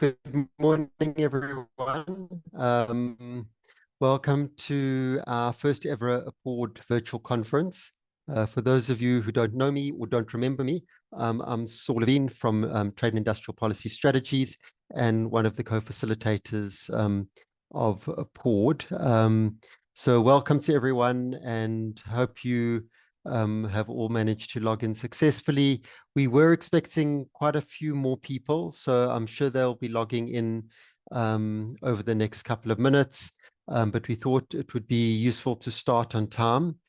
Good morning, everyone. Welcome to our first ever APORDE virtual conference. For those of you who don't know me or don't remember me, I'm Saul Levine from Trade and Industrial Policy Strategies and one of the co-facilitators of APORDE. So welcome to everyone, and hope you have all managed to log in successfully. We were expecting quite a few more people, so I'm sure they'll be logging in over the next couple of minutes. But we thought it would be useful to start on time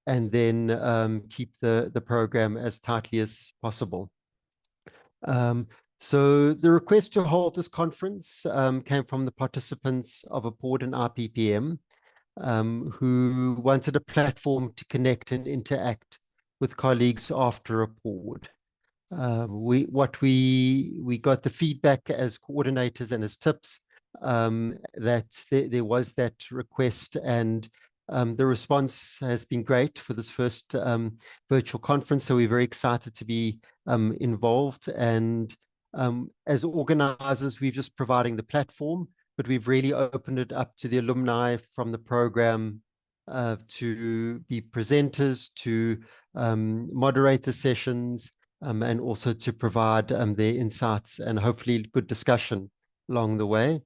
and then keep the program as tightly as possible. So the request to hold this conference came from the participants of APORDE and IPPM, who wanted a platform to connect and interact with colleagues after APORDE. We got the feedback as coordinators and as tips that there was that request, and the response has been great for this first virtual conference. So we're very excited to be involved, and as organizers, we're just providing the platform, but we've really opened it up to the alumni from the program to be presenters, to moderate the sessions, and also to provide their insights and hopefully good discussion along the way.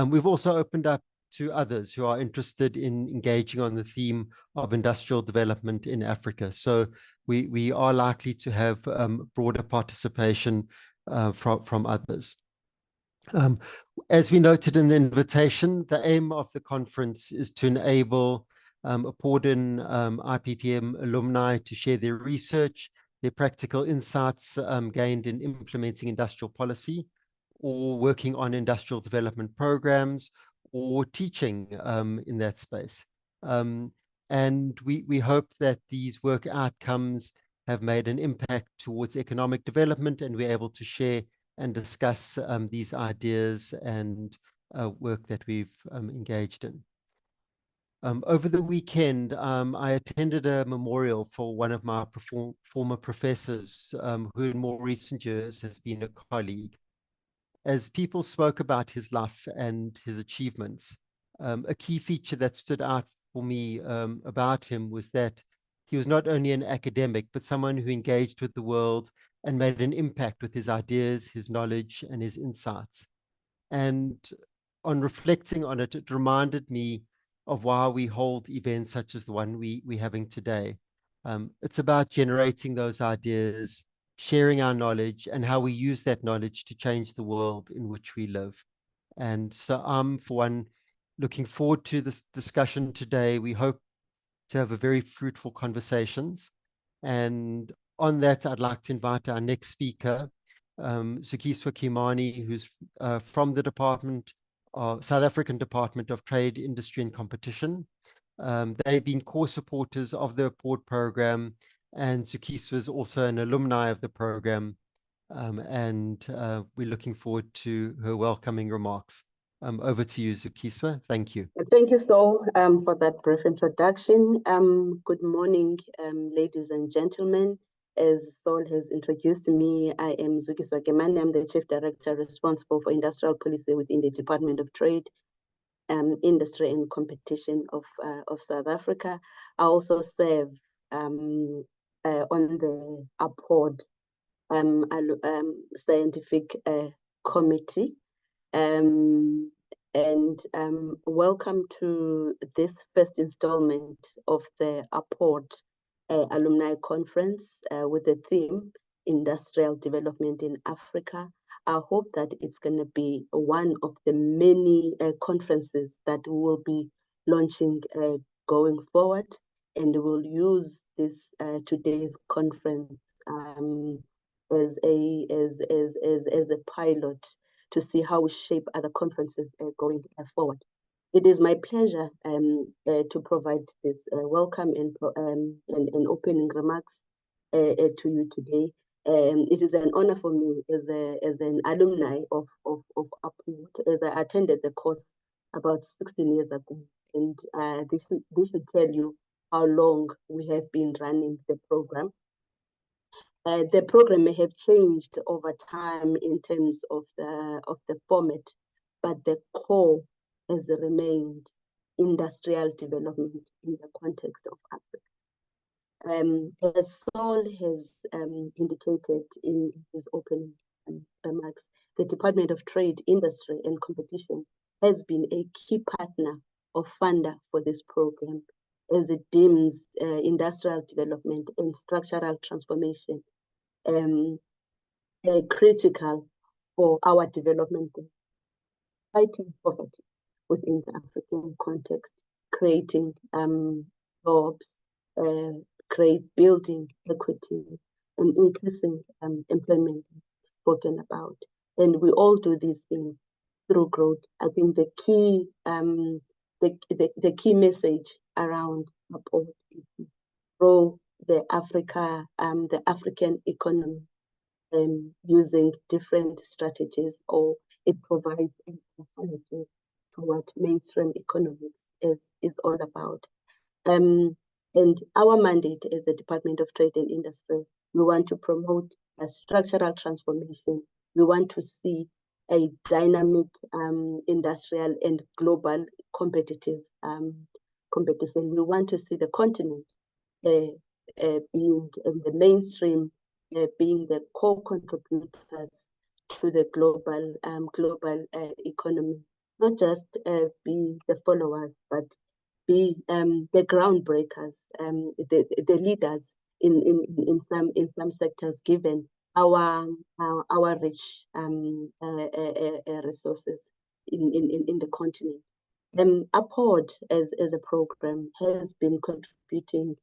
We've also opened up to others who are interested in engaging on the theme of industrial development in Africa. So we are likely to have broader participation from others. As we noted in the invitation, the aim of the conference is to enable APORDE and IPPM alumni to share their research, their practical insights gained in implementing industrial policy, or working on industrial development programs, or teaching in that space. And we hope that these work outcomes have made an impact towards economic development, and we're able to share and discuss these ideas and work that we've engaged in. Over the weekend, I attended a memorial for one of my former professors, who in more recent years has been a colleague. As people spoke about his life and his achievements, a key feature that stood out for me about him was that he was not only an academic, but someone who engaged with the world and made an impact with his ideas, his knowledge, and his insights. And on reflecting on it, it reminded me of why we hold events such as the one we're having today. It's about generating those ideas, sharing our knowledge, and how we use that knowledge to change the world in which we live. And so I'm, for one, looking forward to this discussion today. We hope to have a very fruitful conversations. And on that, I'd like to invite our next speaker, Zukiswa Kimani, who's from the South African Department of Trade, Industry and Competition. They've been core supporters of the APORDE program, and Zukiswa is also an alumni of the program, and we're looking forward to her welcoming remarks. Over to you, Zukiswa. Thank you. Thank you, Saul, for that brief introduction. Good morning, ladies and gentlemen. As Saul has introduced me, I am Zukiswa Kimani. I'm the Chief Director responsible for industrial policy within the Department of Trade, Industry and Competition of South Africa. I also serve on the APORDE scientific committee. Welcome to this first installment of the APORDE Alumni Conference with the theme Industrial Development in Africa. I hope that it's going to be one of the many conferences that we will be launching going forward, and we'll use this today's conference as a pilot to see how we shape other conferences going forward. It is my pleasure to provide this welcome and opening remarks to you today. It is an honor for me as an alumni of APORDE, as I attended the course about 16 years ago, and this should tell you how long we have been running the program. The program may have changed over time in terms of the format, but the core has remained industrial development in the context of Africa. As Saul has indicated in his opening remarks, the Department of Trade, Industry and Competition has been a key partner or funder for this program, as it deems industrial development and structural transformation critical for our development, fighting poverty within the African context, creating jobs, building equity, and increasing employment spoken about. And we all do these things through growth. I think the key message around APORDE is to grow the African economy using different strategies, or it provides an alternative to what mainstream economics is all about. And our mandate as the Department of Trade and Industry, we want to promote a structural transformation. We want to see a dynamic industrial and global competitive competition. We want to see the continent being in the mainstream, being the core contributors to the global economy, not just be the followers, but be the groundbreakers, the leaders in some sectors, given our rich resources in the continent. APORDE as a program has been contributing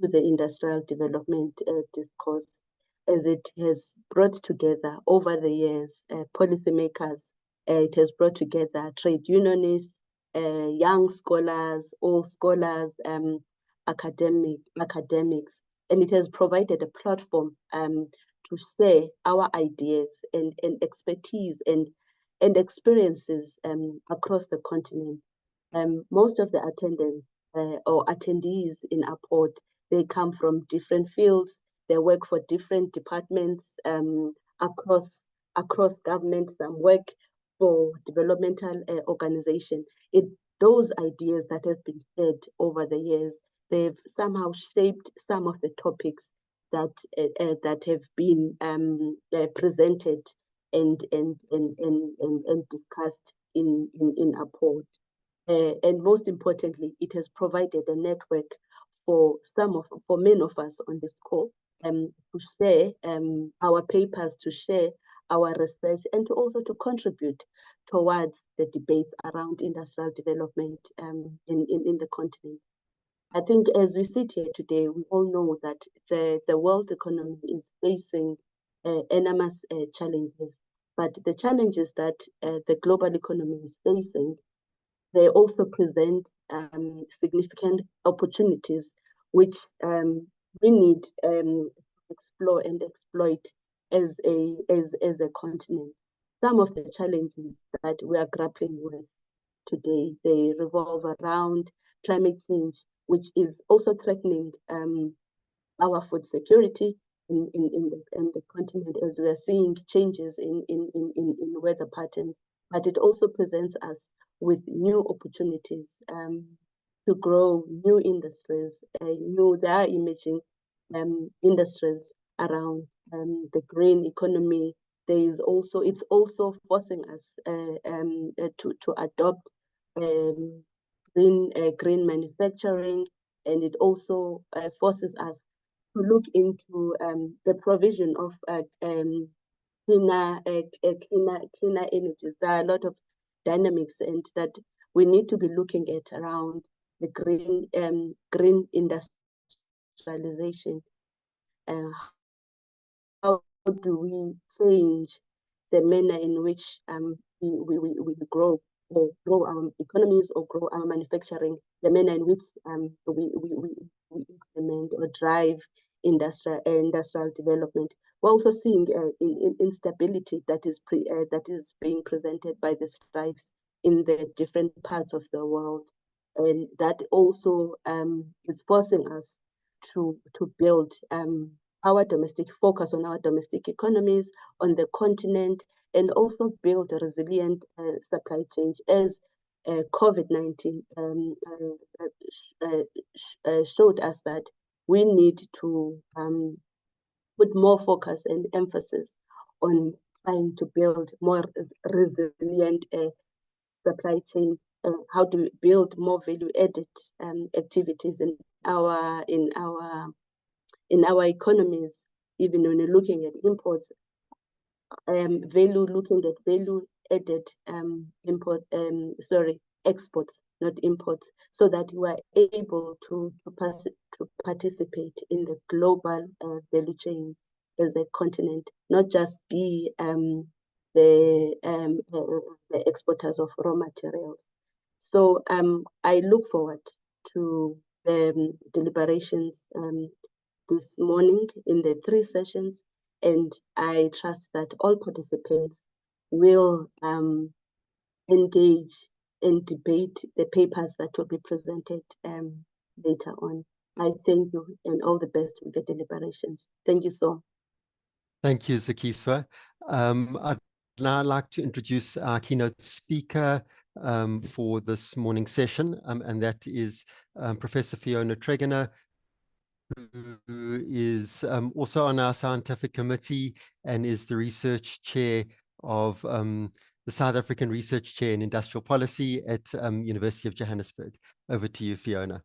to the industrial development discourse, as it has brought together over the years policymakers. It has brought together trade unionists, young scholars, old scholars, academics, and it has provided a platform to share our ideas and expertise and experiences across the continent. Most of the attendants or attendees in APORDE, they come from different fields. They work for different departments across government. Some work for developmental organization. Those ideas that have been shared over the years, they've somehow shaped some of the topics that have been presented and discussed in APORDE. And most importantly, it has provided a network for many of us on this call to share our papers, to share our research, and to also to contribute towards the debate around industrial development in the continent. I think as we sit here today, we all know that the world economy is facing enormous challenges, but the challenges that the global economy is facing, they also present significant opportunities, which we need to explore and exploit as a continent. Some of the challenges that we are grappling with today, they revolve around climate change, which is also threatening our food security in the continent, as we are seeing changes in weather patterns. But it also presents us with new opportunities to grow new industries. There are emerging industries around the green economy. It's also forcing us to adopt green manufacturing, and it also forces us to look into the provision of cleaner energies. There are a lot of dynamics and that we need to be looking at around the green industrialization. How do we change the manner in which we grow our economies or grow our manufacturing, the manner in which we implement or drive industrial development. We're also seeing instability that is being presented by the strikes in the different parts of the world, and that also is forcing us to build our domestic focus on our domestic economies on the continent, and also build a resilient supply chain as COVID-19 showed us that we need to put more focus and emphasis on trying to build more resilient supply chain, how to build more value-added activities in our economies. Even when you're looking at imports, looking at value-added exports, not imports, so that we are able to participate in the global value chain as a continent, not just be the exporters of raw materials. So I look forward to the deliberations this morning in the 3 sessions, and I trust that all participants will engage and debate the papers that will be presented later on. I thank you and all the best with the deliberations. Thank you so. Thank you, Zukiswa. I'd now like to introduce our keynote speaker for this morning's session, and that is Professor Fiona Tregener, who is also on our scientific committee and is the research chair of the South African Research Chair in Industrial Policy at University of Johannesburg. Over to you, Fiona.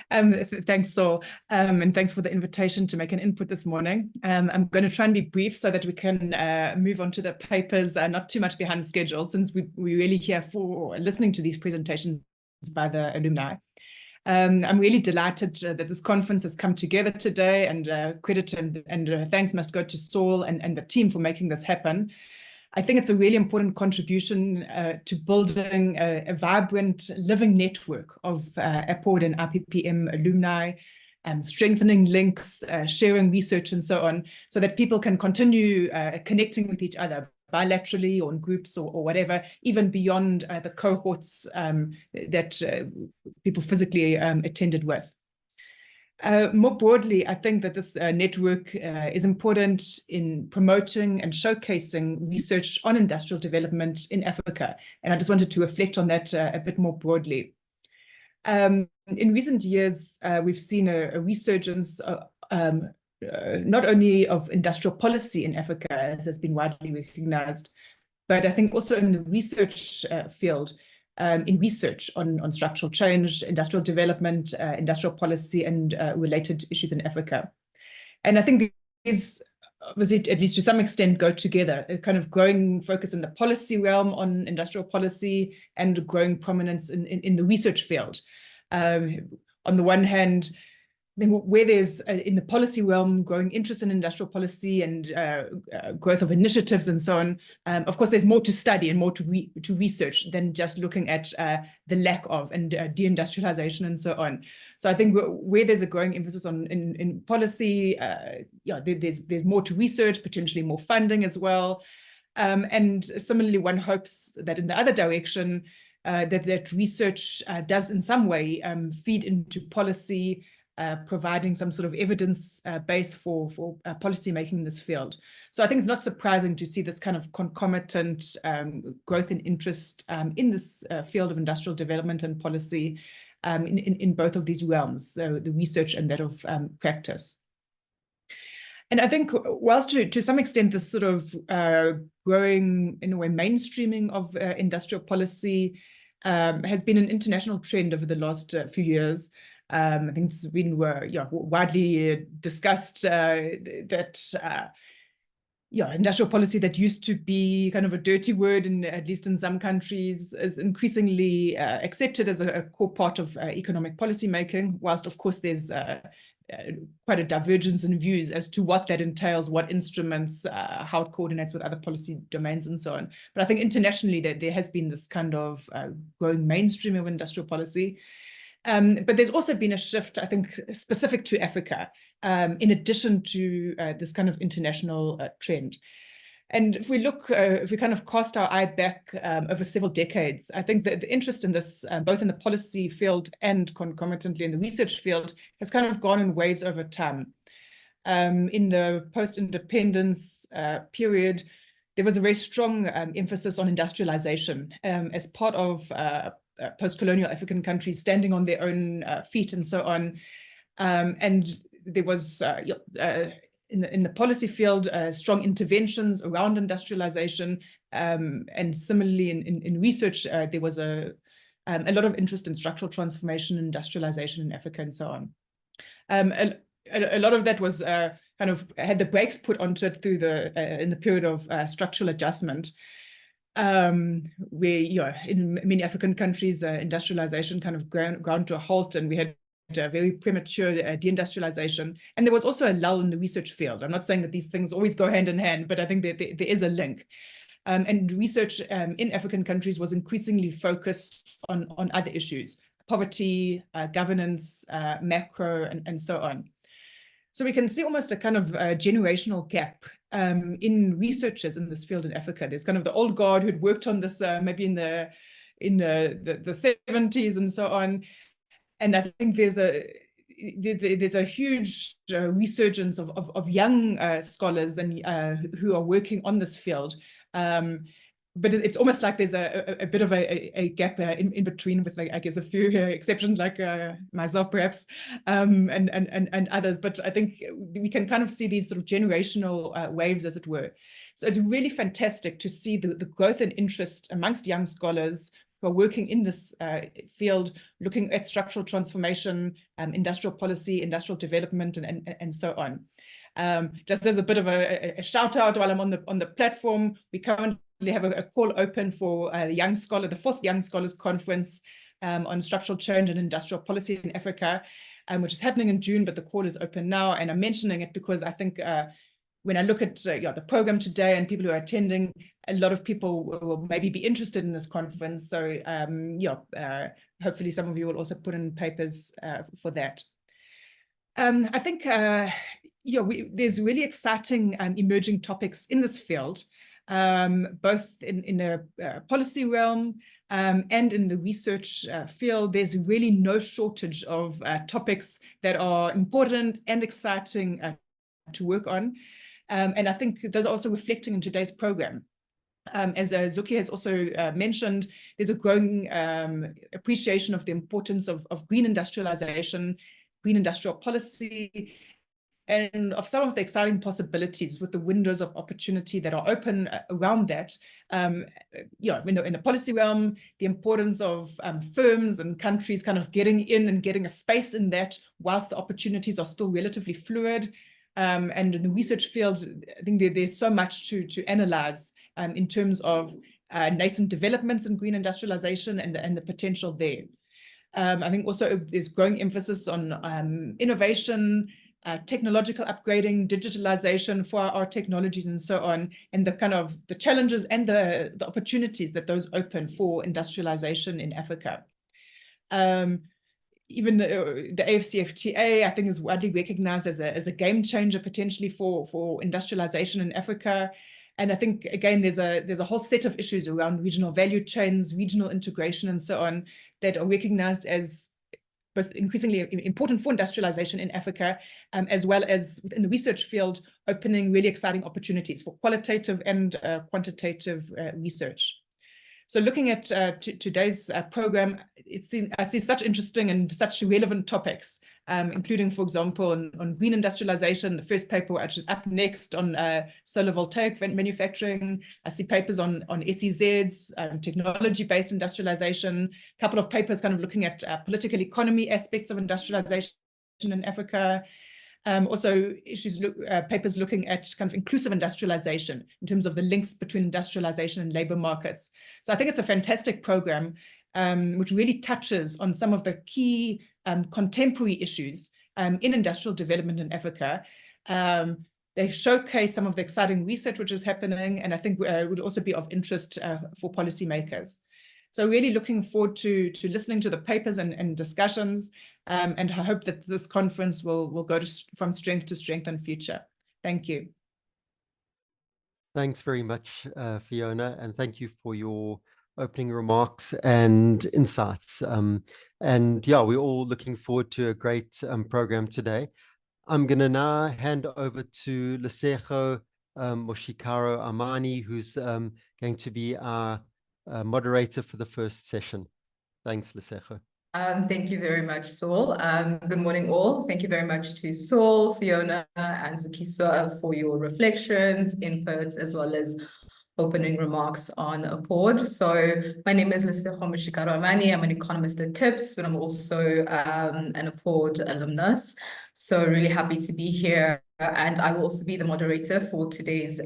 Thanks, Saul, and thanks for the invitation to make an input this morning. I'm going to try and be brief so that we can move on to the papers, not too much behind schedule, since we're really here for listening to these presentations by the alumni. I'm really delighted that this conference has come together today, and credit and thanks must go to Saul and the team for making this happen. I think it's a really important contribution to building a vibrant living network of APORDE and IPPM alumni, strengthening links, sharing research and so on, so that people can continue connecting with each other bilaterally or in groups or whatever, even beyond the cohorts that people physically attended with. More broadly, I think that this network is important in promoting and showcasing research on industrial development in Africa. And I just wanted to reflect on that a bit more broadly. In recent years, we've seen a resurgence not only of industrial policy in Africa, as has been widely recognized, but I think also in the research field, in research on structural change, industrial development, industrial policy, and related issues in Africa. And I think these, obviously, at least to some extent, go together, a kind of growing focus in the policy realm on industrial policy and growing prominence in the research field. On the one hand, I think where there's, in the policy realm, growing interest in industrial policy and growth of initiatives and so on, of course, there's more to study and more to research than just looking at the lack of and deindustrialization and so on. So I think where there's a growing emphasis on in policy, there's more to research, potentially more funding as well. And similarly, one hopes that in the other direction, that research does in some way feed into policy, providing some sort of evidence base for policy making in this field. So I think it's not surprising to see this kind of concomitant growth in interest in this field of industrial development and policy in both of these realms, so the research and that of practice. And I think whilst to some extent this sort of growing, in a way, mainstreaming of industrial policy has been an international trend over the last few years. I think it's been widely discussed that industrial policy that used to be kind of a dirty word, at least in some countries, is increasingly accepted as a core part of economic policy making, whilst of course there's quite a divergence in views as to what that entails, what instruments, how it coordinates with other policy domains and so on. But I think internationally there has been this kind of growing mainstream of industrial policy. But there's also been a shift, I think, specific to Africa, in addition to this kind of international trend. And if we look, if we kind of cast our eye back over several decades, I think that the interest in this, both in the policy field and concomitantly in the research field, has kind of gone in waves over time. in the post-independence period, there was a very strong emphasis on industrialization as part of post-colonial African countries standing on their own feet and so on. And there was, in the policy field, strong interventions around industrialization. And similarly, in research, there was a lot of interest in structural transformation and industrialization in Africa and so on. A lot of that was kind of had the brakes put onto it through in the period of structural adjustment, where, you know, in many African countries, industrialization kind of ground to a halt, and we had a very premature deindustrialization. And there was also a lull in the research field. I'm not saying that these things always go hand in hand, but I think that there is a link. And research in African countries was increasingly focused on other issues: poverty, governance, macro, and so on. So we can see almost a kind of generational gap in researchers in this field in Africa. There's kind of the old guard who'd worked on this maybe in the 70s and so on. And I think there's a huge resurgence of young scholars and who are working on this field. But it's almost like there's a bit of a gap in between, with, like, I guess, a few exceptions like myself perhaps, and others. But I think we can kind of see these sort of generational waves, as it were. So it's really fantastic to see the growth and interest amongst young scholars who are working in this field, looking at structural transformation, industrial policy, industrial development, and so on. Just as a bit of a shout out while I'm on the platform, we currently have a call open for the the 4th Young Scholars Conference on structural change and industrial policy in Africa, which is happening in June, but the call is open now. And I'm mentioning it because I think when I look at the program today and people who are attending, a lot of people will maybe be interested in this conference. So hopefully some of you will also put in papers for that. I think there's really exciting emerging topics in this field, both in the policy realm and in the research field. There's really no shortage of topics that are important and exciting to work on. And I think those are also reflecting in today's program. As Zuki has also mentioned, there's a growing appreciation of the importance of green industrialization, green industrial policy, and of some of the exciting possibilities with the windows of opportunity that are open around that. In the policy realm, the importance of firms and countries kind of getting in and getting a space in that, whilst the opportunities are still relatively fluid. And in the research field, I think there's so much to analyze in terms of nascent developments in green industrialization and the potential there. I think also there's growing emphasis on innovation, technological upgrading, digitalization for our technologies and so on, and the kind of the challenges and the opportunities that those open for industrialization in Africa. Even the AFCFTA, I think, is widely recognized as a game changer potentially for industrialization in Africa. And I think, again, there's a whole set of issues around regional value chains, regional integration, and so on, that are recognized as both increasingly important for industrialization in Africa, as well as within the research field, opening really exciting opportunities for qualitative and quantitative research. So looking at today's program, I see such interesting and such relevant topics, including, for example, on green industrialization, the first paper which is up next on solar voltaic manufacturing. I see papers on SEZs, technology-based industrialization, a couple of papers kind of looking at political economy aspects of industrialization in Africa. Also papers looking at kind of inclusive industrialization in terms of the links between industrialization and labor markets. So I think it's a fantastic program, which really touches on some of the key contemporary issues in industrial development in Africa. They showcase some of the exciting research which is happening, and I think would also be of interest for policymakers. So really looking forward to listening to the papers and discussions, and I hope that this conference will go from strength to strength in future. Thank you. Thanks very much, Fiona, and thank you for your opening remarks and insights. And yeah, we're all looking forward to a great program today. I'm going to now hand over to Lesego Moshikaro Amani, who's going to be our moderator for the first session. Thanks, Lesego. Thank you very much, Saul. Good morning, all. Thank you very much to Saul, Fiona, and Zukiswa for your reflections, inputs, as well as opening remarks on APORDE. So my name is Lesego Moshikaro Amani. I'm an economist at TIPS, but I'm also an APORDE alumnus. So really happy to be here. And I will also be the moderator for today's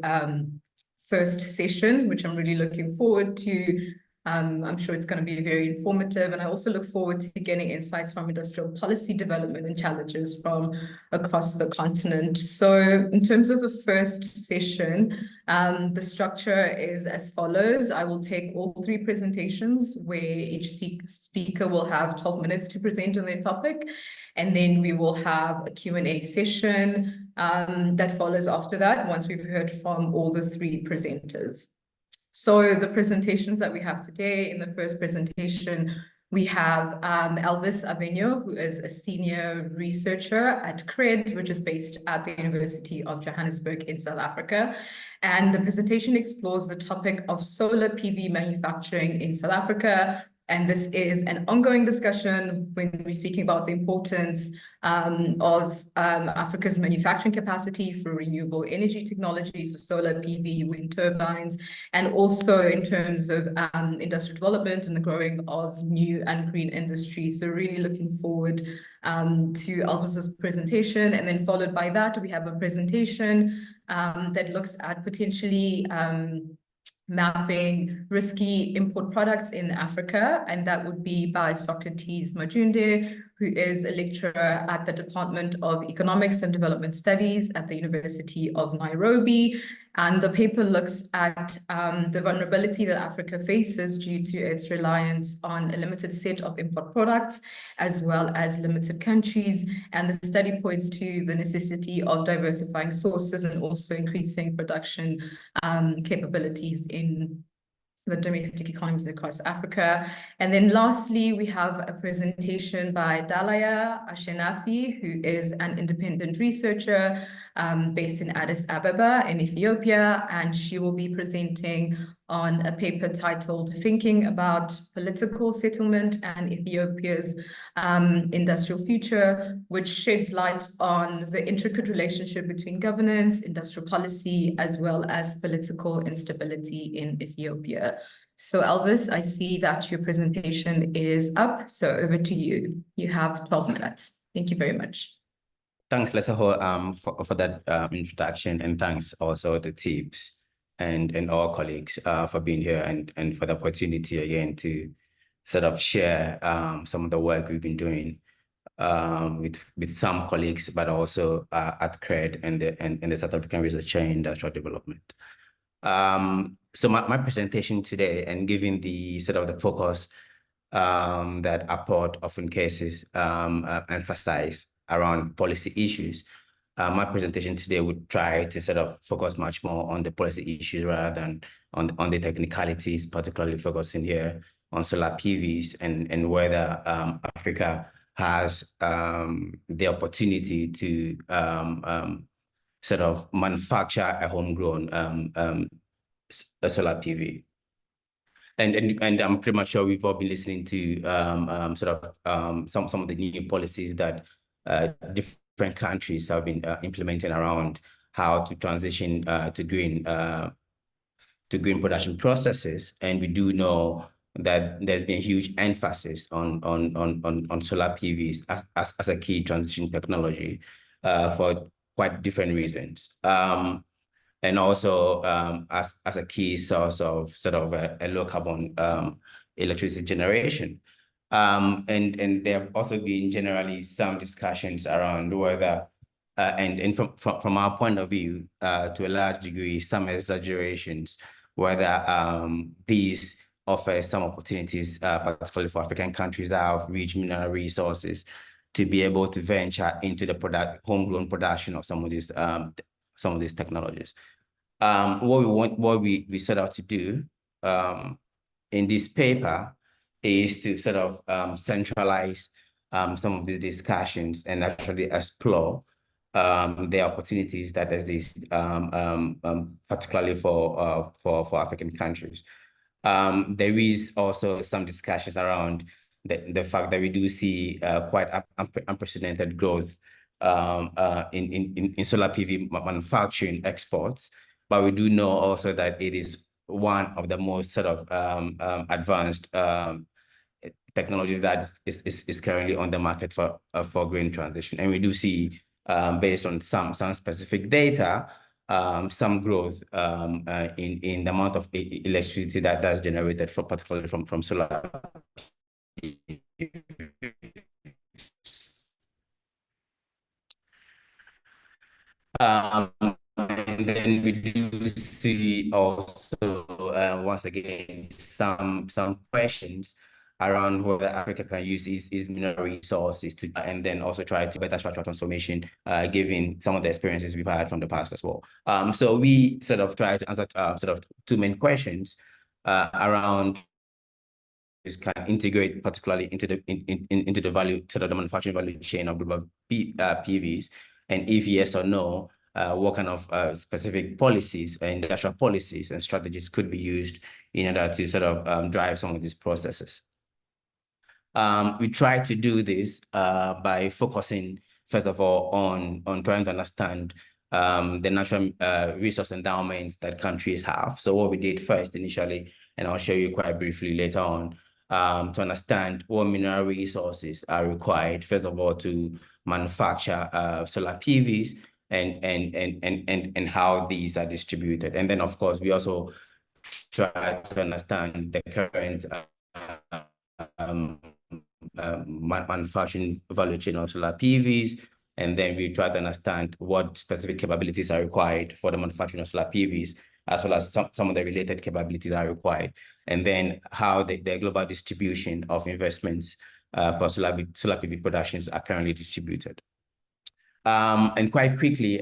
first session, which I'm really looking forward to. I'm sure it's going to be very informative, and I also look forward to getting insights from industrial policy development and challenges from across the continent. So in terms of the first session, the structure is as follows. I will take all three presentations where each speaker will have 12 minutes to present on their topic, and then we will have a Q&A session that follows after that once we've heard from all the three presenters. So the presentations that we have today, in the first presentation, we have Elvis Aveno, who is a senior researcher at CRED, which is based at the University of Johannesburg in South Africa. And the presentation explores the topic of solar PV manufacturing in South Africa. And this is an ongoing discussion when we're speaking about the importance of Africa's manufacturing capacity for renewable energy technologies, of solar PV, wind turbines, and also in terms of industrial development and the growing of new and green industries. So really looking forward to Elvis's presentation. And then followed by that, we have a presentation that looks at potentially mapping risky import products in Africa, and that would be by Socrates Majunde, who is a lecturer at the Department of Economics and Development Studies at the University of Nairobi. And the paper looks at the vulnerability that Africa faces due to its reliance on a limited set of import products, as well as limited countries. And the study points to the necessity of diversifying sources and also increasing production capabilities in the domestic economies across Africa. And then lastly, we have a presentation by Dalaya Ashenafi, who is an independent researcher based in Addis Ababa in Ethiopia, and she will be presenting on a paper titled Thinking About Political Settlement and Ethiopia's Industrial Future, which sheds light on the intricate relationship between governance, industrial policy, as well as political instability in Ethiopia. So Elvis, I see that your presentation is up, so over to you. You have 12 minutes. Thank you very much. Thanks, Lesego, for that introduction, and thanks also to TIPS and all colleagues for being here and for the opportunity again to sort of share some of the work we've been doing with some colleagues, but also at CRED and the South African Research Chair in Industrial Development. So my presentation today, and given the sort of the focus that APORDE often cases emphasize around policy issues, my presentation today would try to sort of focus much more on the policy issues rather than on the technicalities, particularly focusing here on solar PVs and whether Africa has the opportunity to sort of manufacture a homegrown solar PV. And I'm pretty much sure we've all been listening to some of the new policies that different countries have been implementing around how to transition to green production processes. And we do know that there's been a huge emphasis on solar PVs as a key transition technology for quite different reasons. And also as a key source of sort of a low carbon electricity generation. And there have also been generally some discussions around whether, and from our point of view, to a large degree, some exaggerations, whether these offer some opportunities, particularly for African countries that have rich mineral resources, to be able to venture into the homegrown production of some of these technologies. What we set out to do in this paper is to sort of centralize some of these discussions and actually explore the opportunities that exist, particularly for African countries. There is also some discussions around the fact that we do see quite unprecedented growth in solar PV manufacturing exports, but we do know also that it is one of the most sort of advanced technologies that is currently on the market for green transition, and we do see based on some specific data, some growth in the amount of electricity that's generated particularly from solar. And then we do see also once again some questions around whether Africa can use its mineral resources to, and then also try to better structural transformation, given some of the experiences we've had from the past as well. So we sort of try to answer sort of two main questions around is can integrate particularly into the value, sort of the manufacturing value chain of global PVs, and if yes or no, what kind of specific policies, industrial policies and strategies could be used in order to sort of drive some of these processes. We try to do this by focusing, first of all, on trying to understand the natural resource endowments that countries have. So what we did first initially, and I'll show you quite briefly later on, to understand what mineral resources are required, first of all, to manufacture solar PVs and how these are distributed. And then, of course, we also try to understand the current manufacturing value chain of solar PVs, and then we try to understand what specific capabilities are required for the manufacturing of solar PVs, as well as some of the related capabilities are required, and then how the global distribution of investments for solar PV productions are currently distributed. And quite quickly,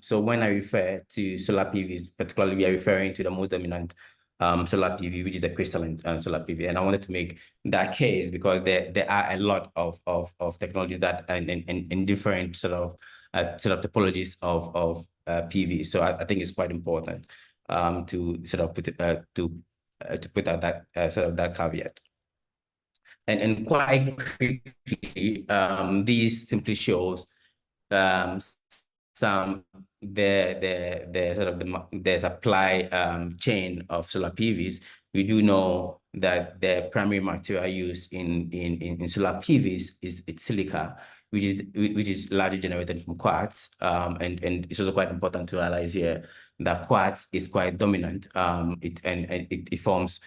so when I refer to solar PVs, particularly we are referring to the most dominant solar PV, which is the crystalline solar PV. And I wanted to make that case because there are a lot of technology that and different sort of topologies of PV. So I think it's quite important to sort of put it, to put out that sort of that caveat. And quite quickly, these simply shows some the sort of the supply chain of solar PVs. We do know that the primary material used in solar PVs is silica, which is largely generated from quartz. And it's also quite important to realize here that quartz is quite dominant. It forms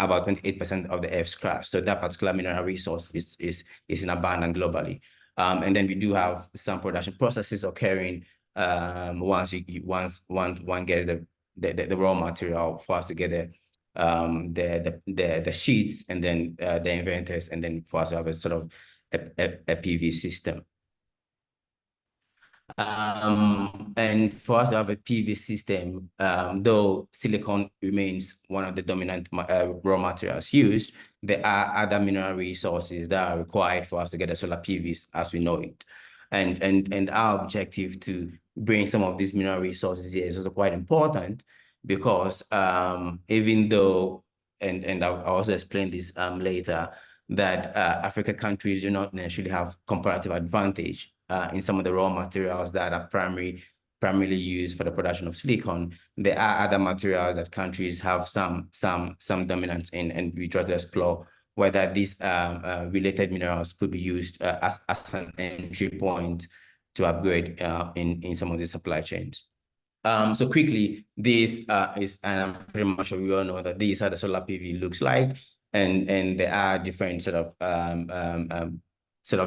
about 28% of the Earth's crust. So that particular mineral resource is in abundance globally. And then we do have some production processes occurring once one gets the raw material for us to get the sheets, and then the inventors, and then for us to have a sort of a PV system. And for us to have a PV system, though silicon remains one of the dominant raw materials used, there are other mineral resources that are required for us to get the solar PVs as we know it. And our objective to bring some of these mineral resources here is also quite important because even though, and I'll also explain this later, that African countries do not necessarily have comparative advantage in some of the raw materials that are primarily used for the production of silicon. There are other materials that countries have some dominance in, and we try to explore whether these related minerals could be used as an entry point to upgrade in some of the supply chains. So quickly, this is, and I'm pretty much sure we all know that these are the solar PV looks like, and there are different sort of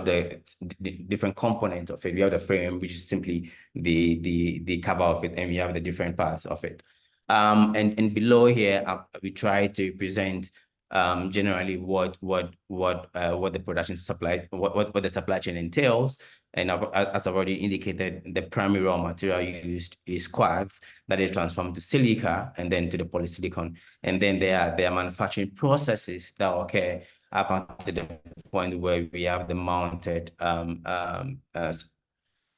the different components of it. We have the frame, which is simply the cover of it, and we have the different parts of it. And below here, we try to present generally what the production supply, what the supply chain entails. And as I've already indicated, the primary raw material used is quartz that is transformed to silica and then to the polysilicon. And then there are manufacturing processes that occur up until the point where we have the mounted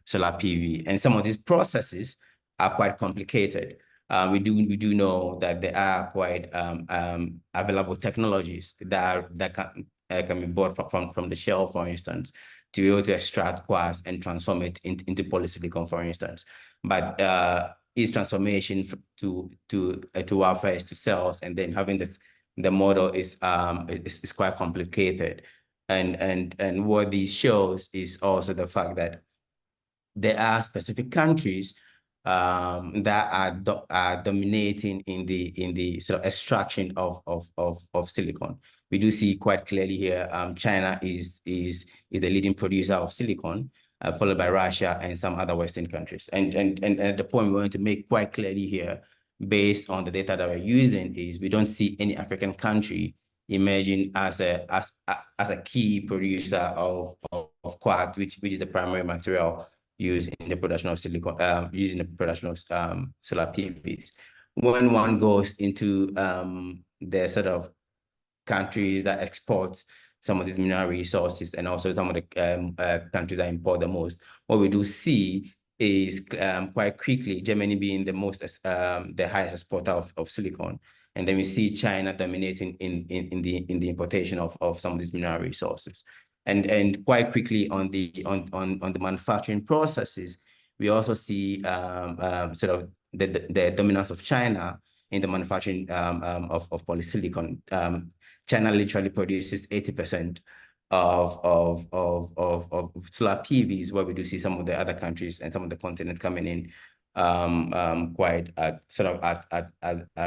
solar PV. And some of these processes are quite complicated. We do know that there are quite available technologies that can be bought from the shelf, for instance, to be able to extract quartz and transform it into polysilicon, for instance. But its transformation to wafers to cells, and then having the model is quite complicated. And what this shows is also the fact that there are specific countries that are dominating in the sort of extraction of silicon. We do see quite clearly here, China is the leading producer of silicon, followed by Russia and some other Western countries. And at the point we want to make quite clearly here, based on the data that we're using, is we don't see any African country emerging as a key producer of quartz, which is the primary material used in the production of silicon, used in the production of solar PVs. When one goes into the sort of countries that export some of these mineral resources, and also some of the countries that import the most, what we do see is quite quickly Germany being the highest exporter of silicon, and then we see China dominating in the importation of some of these mineral resources. And quite quickly on the manufacturing processes, we also see sort of the dominance of China in the manufacturing of polysilicon. China literally produces 80% of solar PVs, where we do see some of the other countries and some of the continents coming in quite at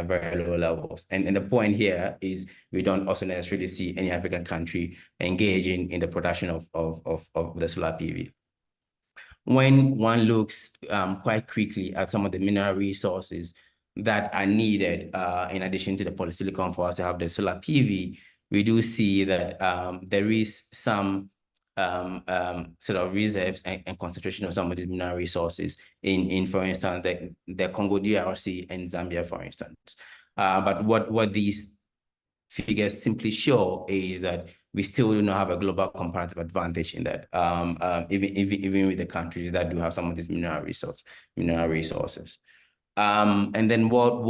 very low levels. And the point here is we don't also necessarily see any African country engaging in the production of the solar PV. When one looks quite quickly at some of the mineral resources that are needed in addition to the polysilicon for us to have the solar PV, we do see that there is some sort of reserves and concentration of some of these mineral resources in for instance, the Congo DRC and Zambia, for instance. But what these figures simply show is that we still do not have a global comparative advantage in that, even with the countries that do have some of these mineral resources. And then what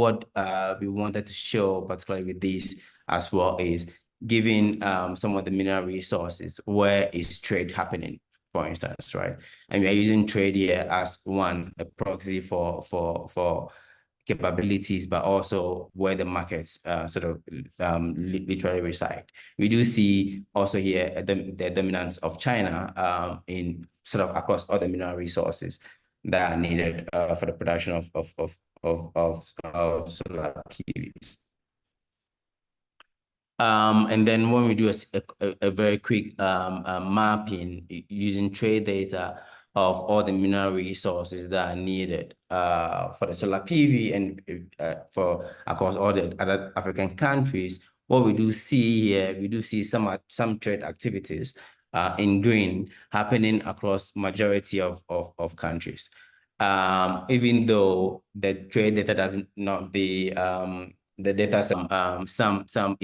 we wanted to show, particularly with this as well, is given some of the mineral resources, where is trade happening, for instance, right? And we are using trade here as a proxy for capabilities, but also where the markets sort of literally reside. We do see also here the dominance of China in sort of across other mineral resources that are needed for the production of solar PVs. And then when we do a very quick mapping using trade data of all the mineral resources that are needed for the solar PV and for across all the other African countries, what we do see here, we do see some trade activities in green happening across majority of countries. Even though the trade data does not the data some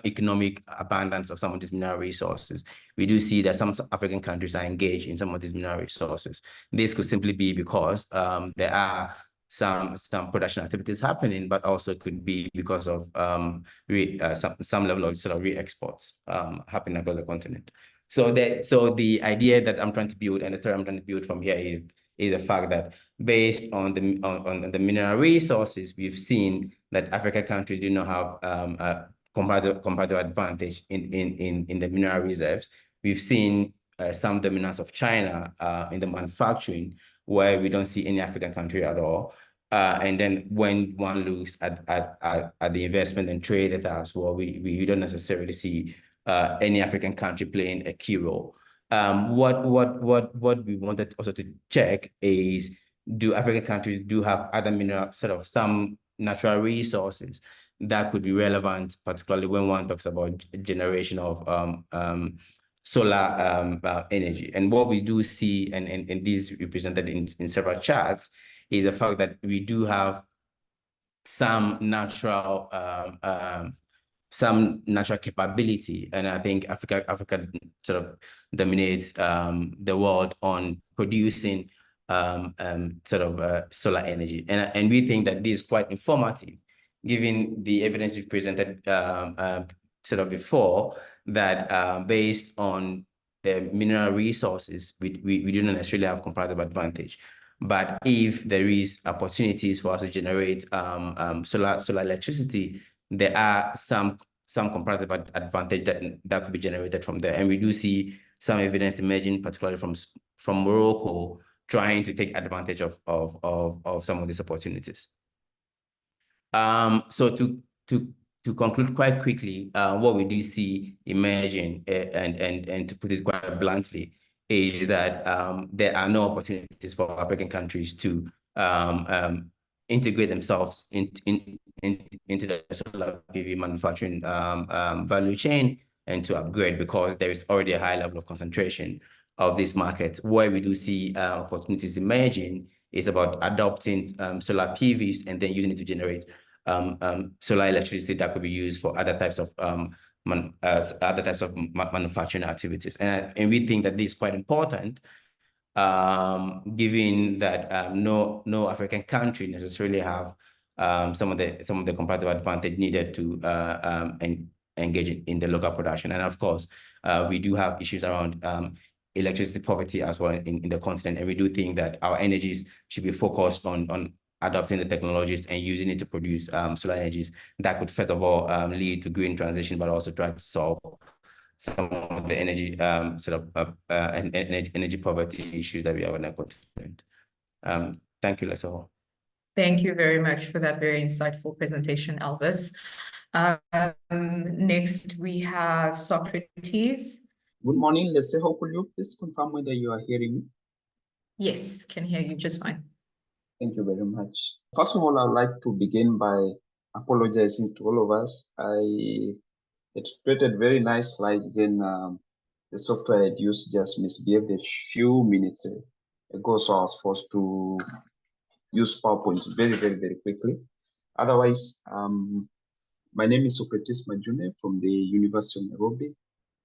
economic abundance of some of these mineral resources, we do see that some African countries are engaged in some of these mineral resources. This could simply be because there are some production activities happening, but also could be because of some level of sort of re-exports happening across the continent. So the idea that I'm trying to build, and the story I'm trying to build from here, is the fact that based on the mineral resources, we've seen that African countries do not have a comparative advantage in the mineral reserves. We've seen some dominance of China in the manufacturing, where we don't see any African country at all. And then when one looks at the investment and trade data as well, we don't necessarily see any African country playing a key role. What we wanted also to check is, do African countries have other mineral, sort of some natural resources that could be relevant, particularly when one talks about generation of solar energy? And what we do see, and this is represented in several charts, is the fact that we do have some natural some natural capability. And I think Africa sort of dominates the world on producing solar energy. And we think that this is quite informative, given the evidence we've presented sort of before, that based on the mineral resources, we do not necessarily have comparative advantage. But if there is opportunities for us to generate solar electricity, there are some comparative advantage that could be generated from there. And we do see some evidence emerging, particularly from Morocco, trying to take advantage of some of these opportunities. So to conclude quite quickly, what we do see emerging, and to put it quite bluntly, is that there are no opportunities for African countries to integrate themselves into the solar PV manufacturing value chain and to upgrade, because there is already a high level of concentration of this market. Where we do see opportunities emerging is about adopting solar PVs and then using it to generate solar electricity that could be used for other types of manufacturing activities. And we think that this is quite important, given that no African country necessarily have some of the comparative advantage needed to engage in the local production. And of course, we do have issues around electricity poverty as well in the continent. And we do think that our energies should be focused on adopting the technologies and using it to produce solar energies that could, first of all, lead to green transition, but also try to solve some of the energy energy poverty issues that we have on the continent. Thank you, Leso. Thank you very much for that very insightful presentation, Elvis. Next, we have Socrates. Good morning, Leseho. Could you please confirm whether you are hearing me? Yes, can hear you just fine. Thank you very much. First of all, I'd like to begin by apologizing to all of us. It created very nice slides, then the software I'd used just misbehaved a few minutes ago, so I was forced to use PowerPoint very, very, very quickly. Otherwise, my name is Socrates Majune from the University of Nairobi.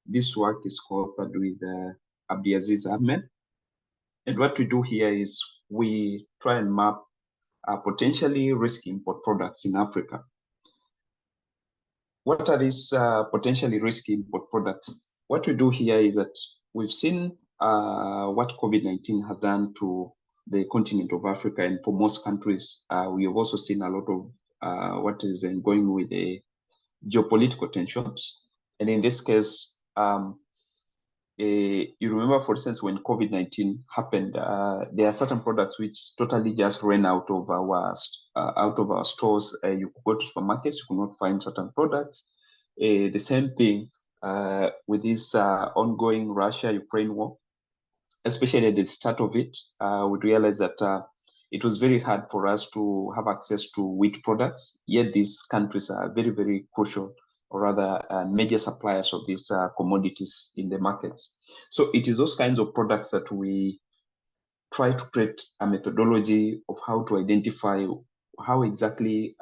This work is co-authored with Abdiaziz Ahmed. And what we do here is we try and map potentially risky import products in Africa. What are these potentially risky import products? What we do here is that we've seen what COVID-19 has done to the continent of Africa, and for most countries, we have also seen a lot of what is going with the geopolitical tensions. And in this case, you remember, for instance, when COVID-19 happened, there are certain products which totally just ran out of our stores. You could go to supermarkets, you could not find certain products. The same thing with this ongoing Russia-Ukraine war, especially at the start of it, we realized that it was very hard for us to have access to wheat products, yet these countries are very, very crucial, or rather major suppliers of these commodities in the markets. So it is those kinds of products that we try to create a methodology of how to identify how exactly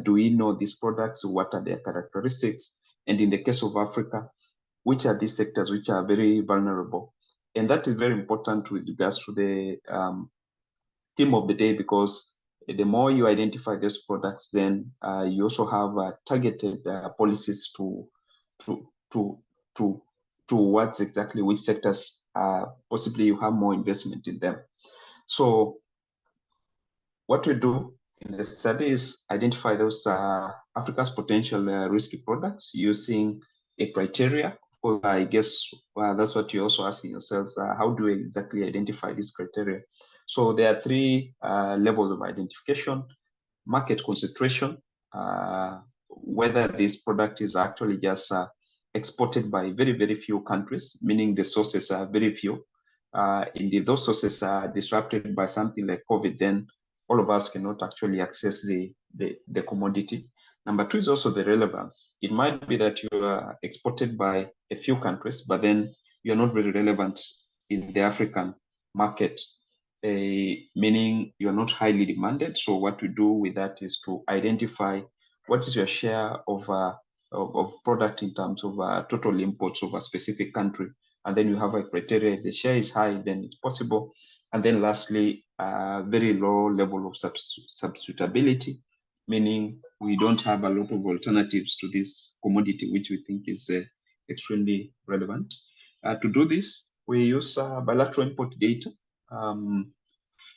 do we know these products, what are their characteristics, and in the case of Africa, which are these sectors which are very vulnerable. And that is very important with regards to the theme of the day, because the more you identify these products, then you also have targeted policies towards exactly which sectors possibly you have more investment in them. So what we do in the study is identify those Africa's potential risky products using a criteria. Well, I guess that's what you're also asking yourselves. How do we exactly identify this criteria? So there are three levels of identification: market concentration, whether this product is actually just exported by very, very few countries, meaning the sources are very few. If those sources are disrupted by something like COVID, then all of us cannot actually access the commodity. Number two is also the relevance. It might be that you are exported by a few countries, but then you're not very relevant in the African market, meaning you're not highly demanded. So what we do with that is to identify what is your share of of product in terms of total imports of a specific country. And then you have a criteria. If the share is high, then it's possible. And then lastly, very low level of substitutability, meaning we don't have a lot of alternatives to this commodity, which we think is extremely relevant. To do this, we use bilateral import data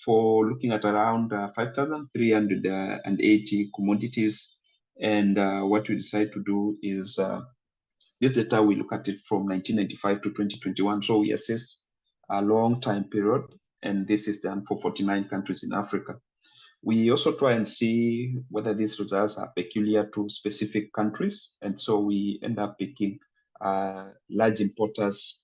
for looking at around 5,380 commodities. And what we decide to do is this data, we look at it from 1995 to 2021. So we assess a long time period, and this is done for 49 countries in Africa. We also try and see whether these results are peculiar to specific countries. And so we end up picking large importers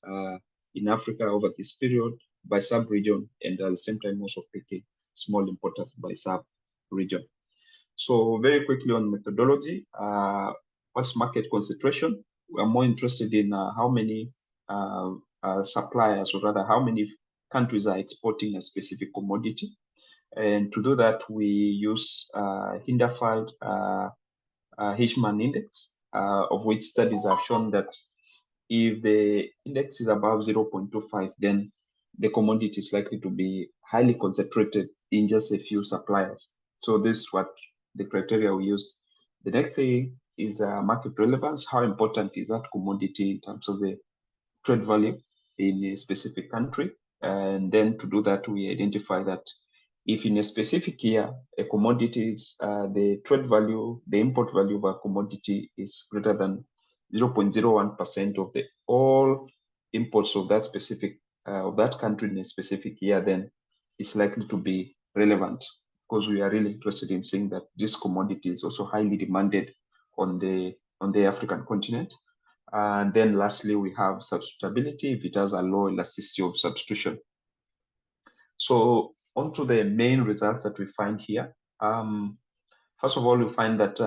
in Africa over this period by sub-region, and at the same time also picking small importers by sub-region. So very quickly on methodology, what's market concentration? We're more interested in how many suppliers, or rather how many countries are exporting a specific commodity. And to do that, we use Hinderfeld Hirschman index, of which studies have shown that if the index is above 0.25, then the commodity is likely to be highly concentrated in just a few suppliers. So this is what the criteria we use. The next thing is market relevance. How important is that commodity in terms of the trade value in a specific country? And then to do that, we identify that if in a specific year, a commodity is the trade value, the import value of a commodity is greater than 0.01% of the all imports of that specific of that country in a specific year, then it's likely to be relevant, because we are really interested in seeing that this commodity is also highly demanded on the African continent. And then lastly, we have substitutability if it has a low elasticity of substitution. So onto the main results that we find here. First of all, we find that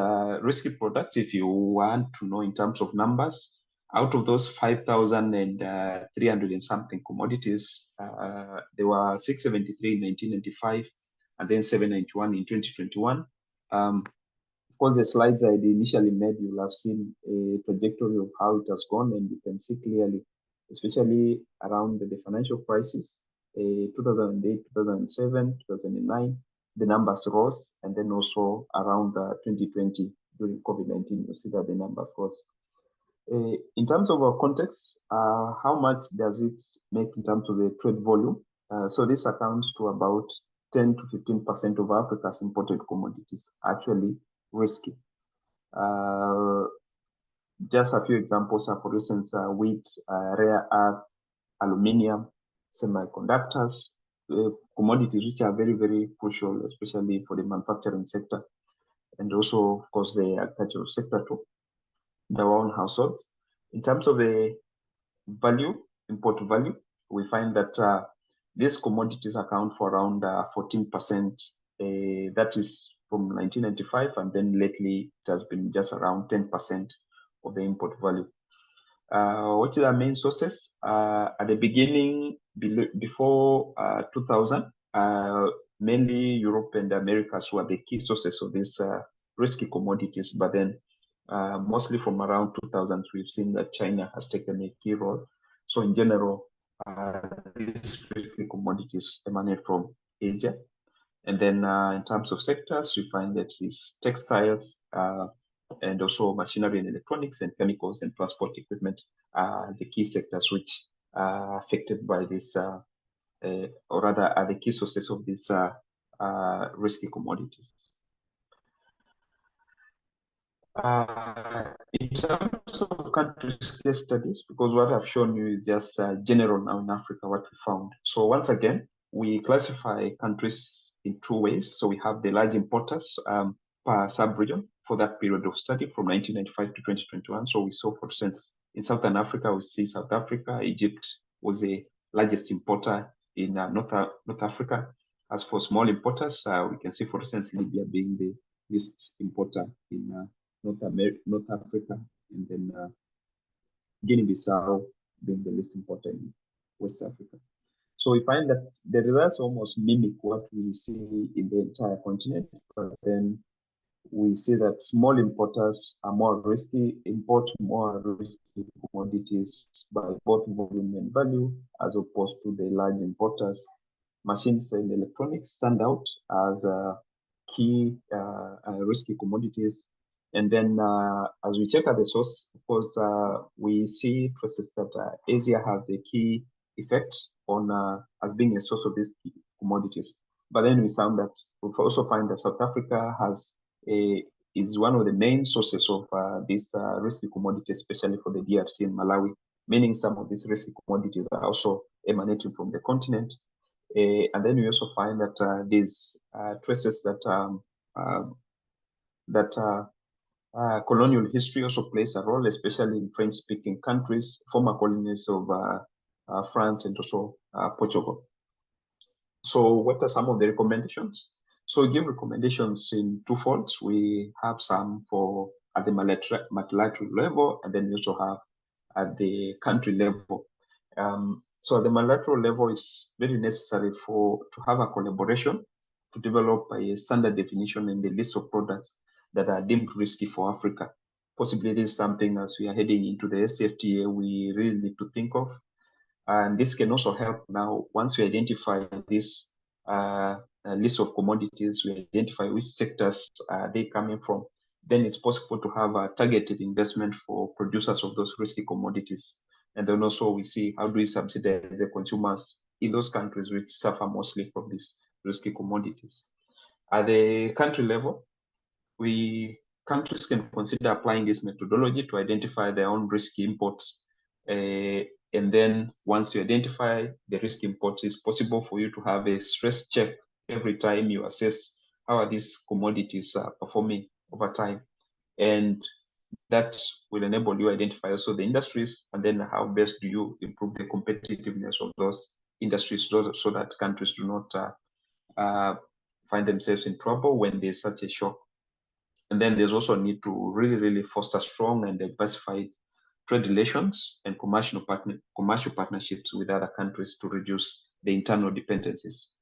risky products, if you want to know in terms of numbers, out of those 5,300 and something commodities, there were 673 in 1995 and then 791 in 2021. Of course, the slides I initially made, you'll have seen a trajectory of how it has gone, and you can see clearly, especially around the financial crisis, 2008, 2007, 2009, the numbers rose, and then also around 2020 during COVID-19, you see that the numbers rose. In terms of our context, how much does it make in terms of the trade volume? So this accounts to about 10 to 15% of Africa's imported commodities, actually risky. Just a few examples are, for instance, wheat, rare earth, aluminium, semiconductors, commodities which are very, very crucial, especially for the manufacturing sector, and also, of course, the agricultural sector to their own households. In terms of the value, import value, we find that these commodities account for around 14%. That is from 1995, and then lately it has been just around 10% of the import value. What are the main sources? At the beginning, before 2000, mainly Europe and the Americas were the key sources of these risky commodities. But then mostly from around 2000, we've seen that China has taken a key role. So in general, these risky commodities emanate from Asia. And then in terms of sectors, we find that it's textiles, and also machinery and electronics and chemicals and transport equipment are the key sectors which are affected by this, or rather are the key sources of these risky commodities. In terms of countries' case studies, because what I've shown you is just general now in Africa, what we found. So once again, we classify countries in two ways. So we have the large importers per sub-region for that period of study from 1995 to 2021. So we saw, for instance, in Southern Africa, we see South Africa. Egypt was the largest importer in North Africa. As for small importers, we can see, for instance, Libya being the least importer in North Africa, and then Guinea-Bissau being the least importer in West Africa. So we find that the results almost mimic what we see in the entire continent, but then we see that small importers are more risky, import more risky commodities by both volume and value, as opposed to the large importers. Machines and electronics stand out as key risky commodities. And then as we check at the source, of course, we see traces that Asia has a key effect on as being a source of these commodities. But then we also find that South Africa is one of the main sources of these risky commodities, especially for the DRC and Malawi, meaning some of these risky commodities are also emanating from the continent. And then we also find that these traces that colonial history also plays a role, especially in French-speaking countries, former colonies of France and also Portugal. So what are some of the recommendations? So we give recommendations in two folds. We have some for at the multilateral level, and then we also have at the country level. So at the multilateral level, it's very necessary to have a collaboration to develop a standard definition and the list of products that are deemed risky for Africa. Possibly this is something as we are heading into the SFTA, we really need to think of. And this can also help now, once we identify this list of commodities, we identify which sectors they coming from, then it's possible to have a targeted investment for producers of those risky commodities. And then also we see how do we subsidize the consumers in those countries which suffer mostly from these risky commodities. At the country level, countries can consider applying this methodology to identify their own risky imports. And then once you identify the risk imports, it's possible for you to have a stress check every time you assess how are these commodities performing over time. And that will enable you to identify also the industries, and then how best do you improve the competitiveness of those industries so that countries do not find themselves in trouble when there's such a shock. And then there's also a need to really foster strong and diversified trade relations and commercial partnerships with other countries to reduce the internal dependencies.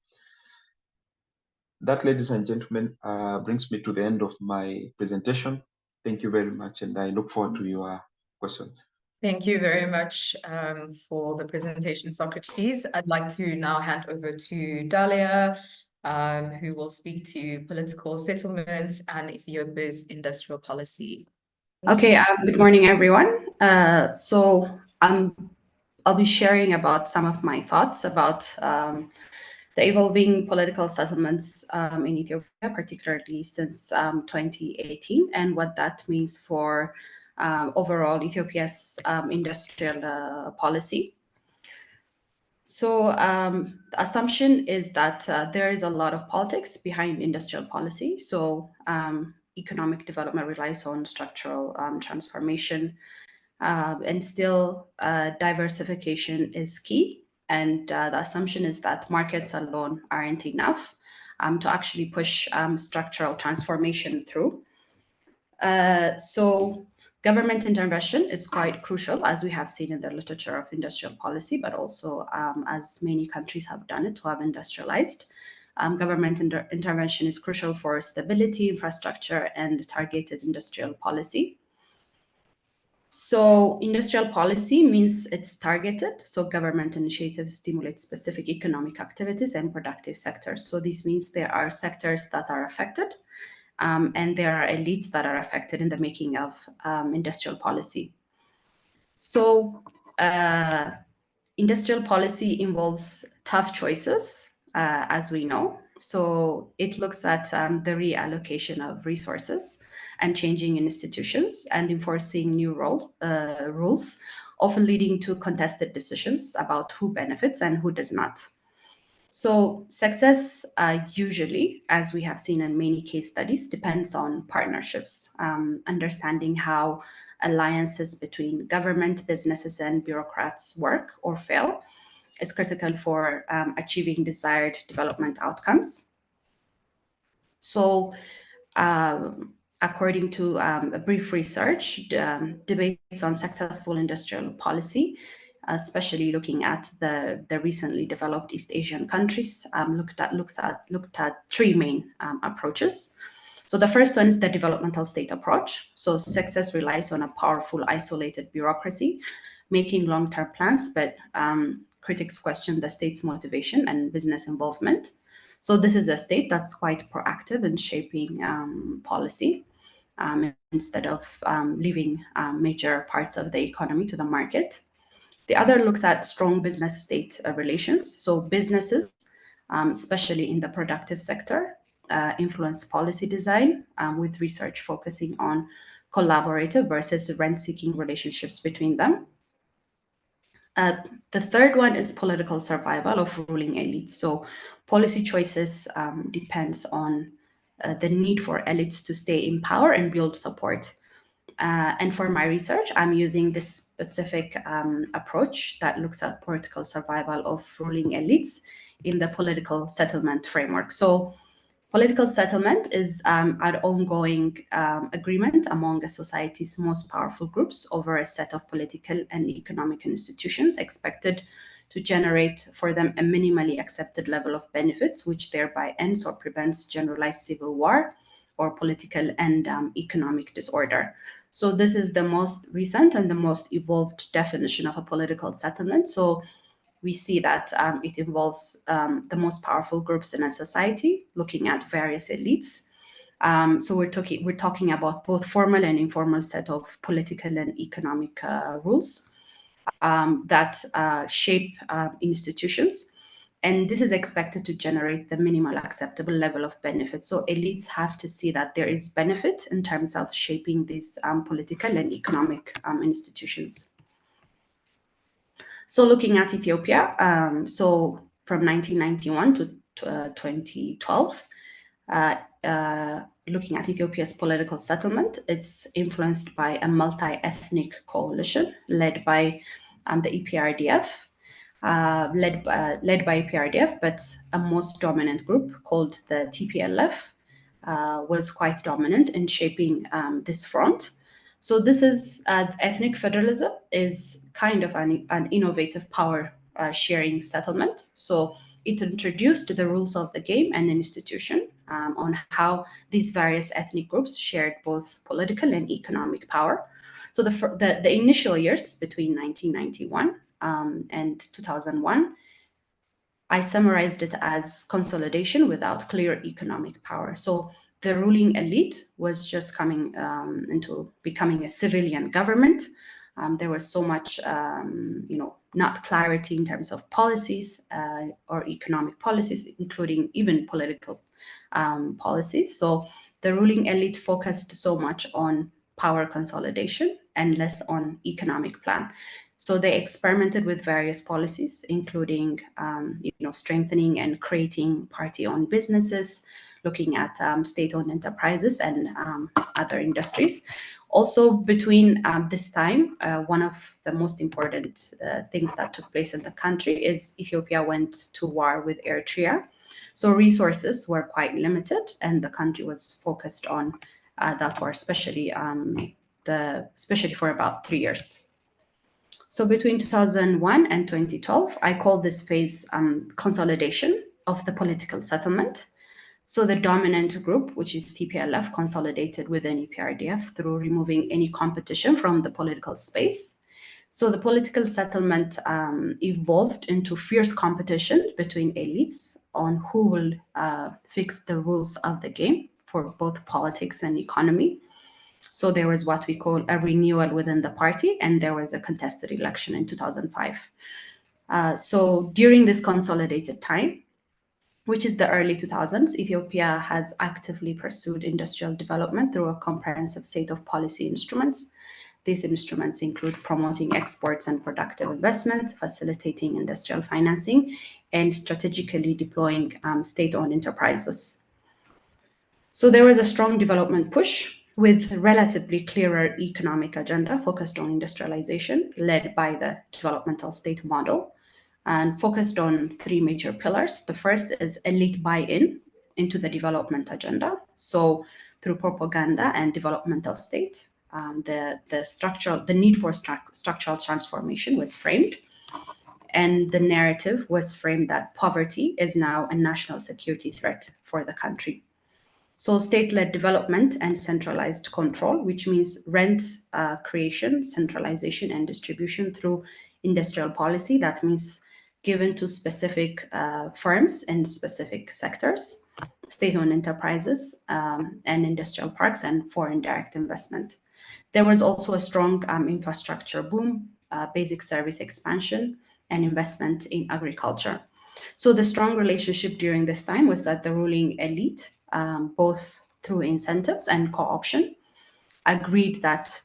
That, ladies and gentlemen, brings me to the end of my presentation. Thank you very much, and I look forward to your questions. Thank you very much for the presentation, Socrates. I'd like to now hand over to Dalia, who will speak to political settlements and Ethiopia's industrial policy. Okay, good morning, everyone. I'll be sharing about some of my thoughts about the evolving political settlements in Ethiopia, particularly since 2018, and what that means for overall Ethiopia's industrial policy. So the assumption is that there is a lot of politics behind industrial policy. So economic development relies on structural transformation, and still diversification is key. And the assumption is that markets alone aren't enough to actually push structural transformation through. So government intervention is quite crucial, as we have seen in the literature of industrial policy, but also as many countries have done it, who have industrialized. Government intervention is crucial for stability, infrastructure, and targeted industrial policy. So industrial policy means it's targeted. So government initiatives stimulate specific economic activities and productive sectors. So this means there are sectors that are affected, and there are elites that are affected in the making of industrial policy. So industrial policy involves tough choices, as we know. So it looks at the reallocation of resources and changing institutions and enforcing new rules, often leading to contested decisions about who benefits and who does not. So success usually, as we have seen in many case studies, depends on partnerships. Understanding how alliances between government, businesses, and bureaucrats work or fail is critical for achieving desired development outcomes. So according to a brief research, debates on successful industrial policy, especially looking at the recently developed East Asian countries, looked at three main approaches. So the first one is the developmental state approach. So success relies on a powerful, isolated bureaucracy, making long-term plans, but critics question the state's motivation and business involvement. So this is a state that's quite proactive in shaping policy instead of leaving major parts of the economy to the market. The other looks at strong business-state relations. So businesses, especially in the productive sector, influence policy design with research focusing on collaborative versus rent-seeking relationships between them. The third one is political survival of ruling elites. So policy choices depends on the need for elites to stay in power and build support. And for my research, I'm using this specific approach that looks at political survival of ruling elites in the political settlement framework. So political settlement is an ongoing agreement among a society's most powerful groups over a set of political and economic institutions expected to generate for them a minimally accepted level of benefits, which thereby ends or prevents generalized civil war or political and economic disorder. So this is the most recent and the most evolved definition of a political settlement. So we see that it involves the most powerful groups in a society, looking at various elites. So we're talking about both formal and informal set of political and economic rules that shape institutions. And this is expected to generate the minimal acceptable level of benefit. So elites have to see that there is benefit in terms of shaping these political and economic institutions. So looking at Ethiopia, so from 1991 to 2012, looking at Ethiopia's political settlement, it's influenced by a multi-ethnic coalition led by the EPRDF, led by EPRDF, but a most dominant group called the TPLF was quite dominant in shaping this front. So this is ethnic federalism is kind of an innovative power sharing settlement. So it introduced the rules of the game and an institution on how these various ethnic groups shared both political and economic power. So the initial years between 1991 and 2001, I summarized it as consolidation without clear economic power. So the ruling elite was just coming into becoming a civilian government. There was so much, not clarity in terms of policies or economic policies, including even political policies. So the ruling elite focused so much on power consolidation and less on economic plan. So they experimented with various policies, including, strengthening and creating party-owned businesses, looking at state-owned enterprises and other industries. Also, between this time, one of the most important things that took place in the country is Ethiopia went to war with Eritrea. So resources were quite limited, and the country was focused on that war, especially for about 3 years. So between 2001 and 2012, I call this phase consolidation of the political settlement. So the dominant group, which is TPLF, consolidated within EPRDF through removing any competition from the political space. So the political settlement evolved into fierce competition between elites on who will fix the rules of the game for both politics and economy. So there was what we call a renewal within the party, and there was a contested election in 2005. So during this consolidated time, which is the early 2000s, Ethiopia has actively pursued industrial development through a comprehensive set of policy instruments. These instruments include promoting exports and productive investment, facilitating industrial financing, and strategically deploying state-owned enterprises. So there was a strong development push with relatively clearer economic agenda focused on industrialization, led by the developmental state model, and focused on 3 major pillars. The first is elite buy-in into the development agenda. So through propaganda and developmental state, the need for structural transformation was framed. And the narrative was framed that poverty is now a national security threat for the country. So state-led development and centralized control, which means rent creation, centralization, and distribution through industrial policy. That means given to specific firms in specific sectors, state-owned enterprises, and industrial parks, and foreign direct investment. There was also a strong infrastructure boom, basic service expansion, and investment in agriculture. So the strong relationship during this time was that the ruling elite, both through incentives and co-option, agreed that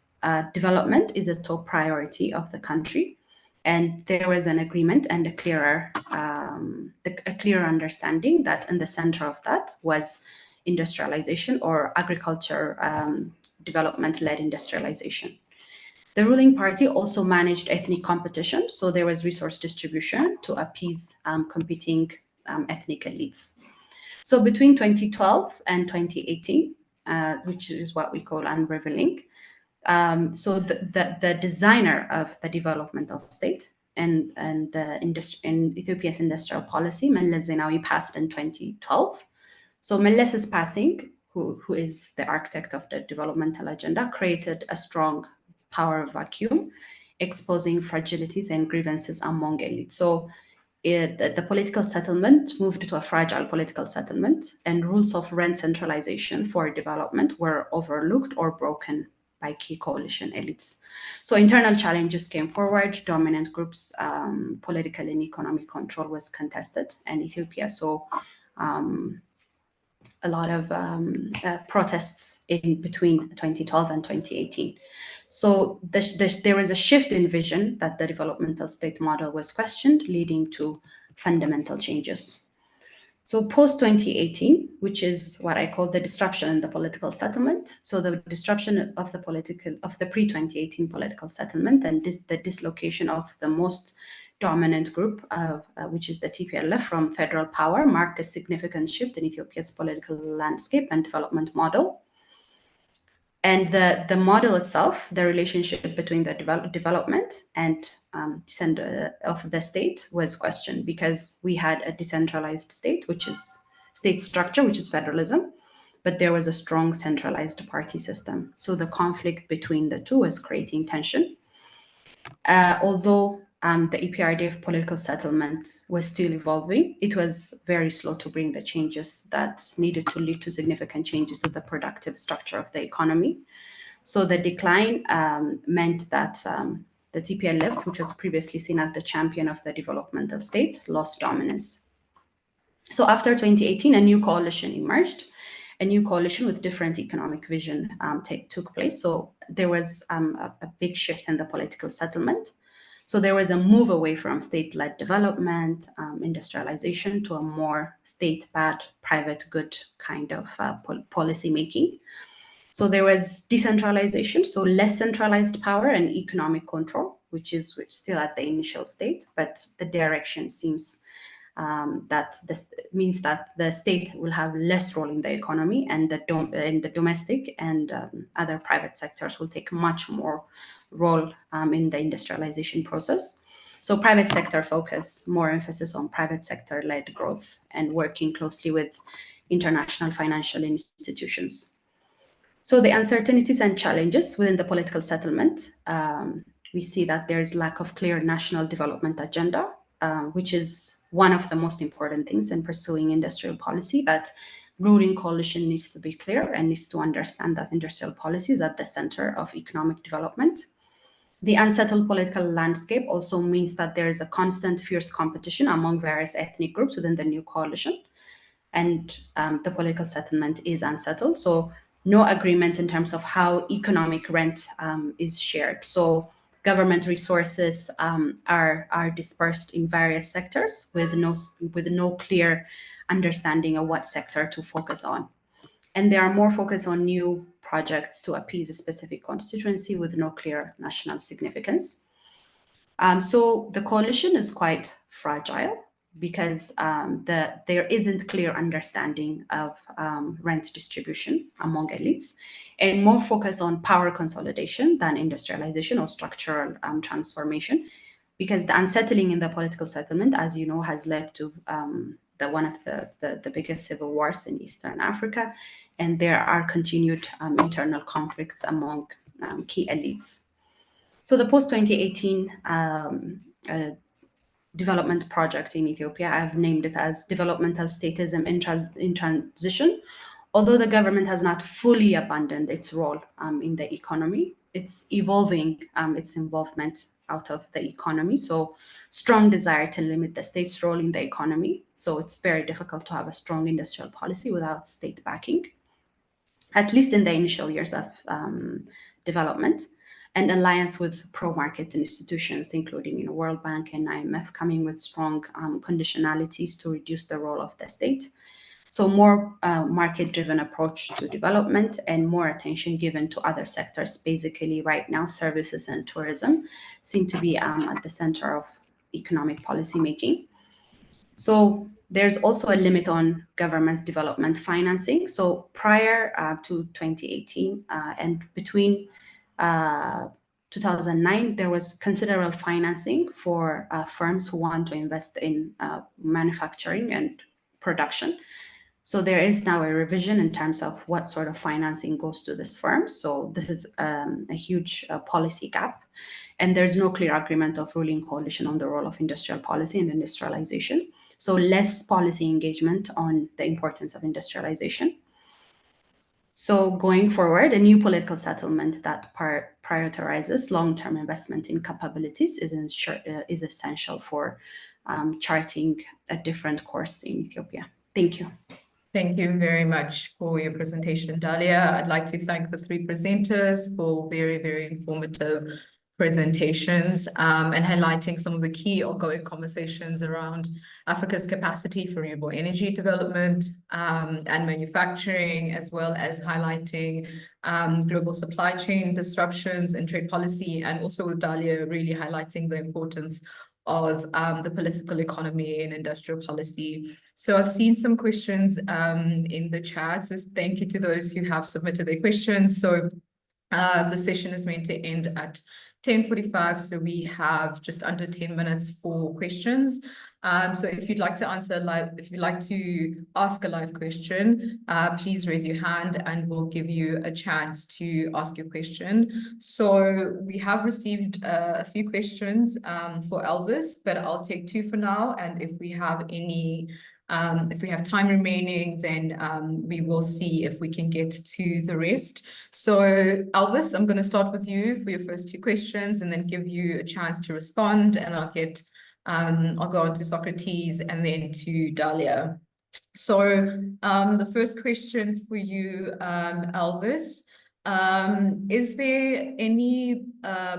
development is a top priority of the country. And there was an agreement and a clearer understanding that in the center of that was industrialization, or agriculture development-led industrialization. The ruling party also managed ethnic competition, so there was resource distribution to appease competing ethnic elites. So between 2012 and 2018, which is what we call unraveling, so the designer of the developmental state and Ethiopia's industrial policy, Meles Zenawi, passed in 2012. So Meles's passing, who is the architect of the developmental agenda, created a strong power vacuum, exposing fragilities and grievances among elites. So the political settlement moved to a fragile political settlement, and rules of rent centralization for development were overlooked or broken by key coalition elites. So internal challenges came forward, dominant groups' political and economic control was contested, and Ethiopia saw a lot of protests in between 2012 and 2018. So there was a shift in vision that the developmental state model was questioned, leading to fundamental changes. So post 2018, which is what I call the disruption in the political settlement. So the disruption of the pre-2018 political settlement and the dislocation of the most dominant group, which is the TPLF, from federal power, marked a significant shift in Ethiopia's political landscape and development model. And the model itself, the relationship between the development and of the state was questioned, because we had a decentralized state, which is state structure, which is federalism, but there was a strong centralized party system. So the conflict between the two was creating tension. Although the EPRDF political settlement was still evolving, it was very slow to bring the changes that needed to lead to significant changes to the productive structure of the economy. So the decline meant that the TPLF, which was previously seen as the champion of the developmental state, lost dominance. So after 2018, a new coalition emerged, a new coalition with different economic vision took place. So there was a big shift in the political settlement. So there was a move away from state-led development, industrialization, to a more state-bad, private good kind of policy making. So there was decentralization, so less centralized power and economic control, which is still at the initial state, but the direction seems that this means that the state will have less role in the economy, and the domestic and other private sectors will take much more role in the industrialization process. So private sector focus, more emphasis on private sector-led growth and working closely with international financial institutions. So the uncertainties and challenges within the political settlement, we see that there is lack of clear national development agenda, which is one of the most important things in pursuing industrial policy, that ruling coalition needs to be clear and needs to understand that industrial policy is at the center of economic development. The unsettled political landscape also means that there is a constant fierce competition among various ethnic groups within the new coalition, and the political settlement is unsettled. So no agreement in terms of how economic rent is shared. So government resources are dispersed in various sectors with no clear understanding of what sector to focus on. And they are more focused on new projects to appease a specific constituency with no clear national significance. So the coalition is quite fragile, because there isn't clear understanding of rent distribution among elites, and more focus on power consolidation than industrialization or structural transformation, because the unsettling in the political settlement, as you know, has led to one of the biggest civil wars in Eastern Africa, and there are continued internal conflicts among key elites. So the post-2018 development project in Ethiopia, I've named it as Developmental Statism in Transition. Although the government has not fully abandoned its role in the economy, it's evolving its involvement out of the economy. So strong desire to limit the state's role in the economy. So it's very difficult to have a strong industrial policy without state backing, at least in the initial years of development. And alliance with pro-market institutions, including World Bank and IMF, coming with strong conditionalities to reduce the role of the state. So more market-driven approach to development and more attention given to other sectors. Basically, right now, services and tourism seem to be at the center of economic policy making. So there's also a limit on government development financing. So prior to 2018 and between 2009, there was considerable financing for firms who want to invest in manufacturing and production. So there is now a revision in terms of what sort of financing goes to this firm. So this is a huge policy gap. And there's no clear agreement of ruling coalition on the role of industrial policy and industrialization. So less policy engagement on the importance of industrialization. So going forward, a new political settlement that prioritizes long-term investment in capabilities is essential for charting a different course in Ethiopia. Thank you. Thank you very much for your presentation, Dalia. I'd like to thank the three presenters for very, very informative presentations and highlighting some of the key ongoing conversations around Africa's capacity for renewable energy development and manufacturing, as well as highlighting global supply chain disruptions and trade policy, and also with Dalia really highlighting the importance of the political economy and industrial policy. So I've seen some questions in the chat, so thank you to those who have submitted their questions. So the session is meant to end at 10:45, so we have just under 10 minutes for questions. So if you'd like to ask a live question, please raise your hand and we'll give you a chance to ask your question. So we have received a few questions for Elvis, but I'll take two for now. And if we have time remaining, then we will see if we can get to the rest. So Elvis, I'm going to start with you for your first two questions and then give you a chance to respond, and I'll go on to Socrates and then to Dalia. So the first question for you, Elvis, is there any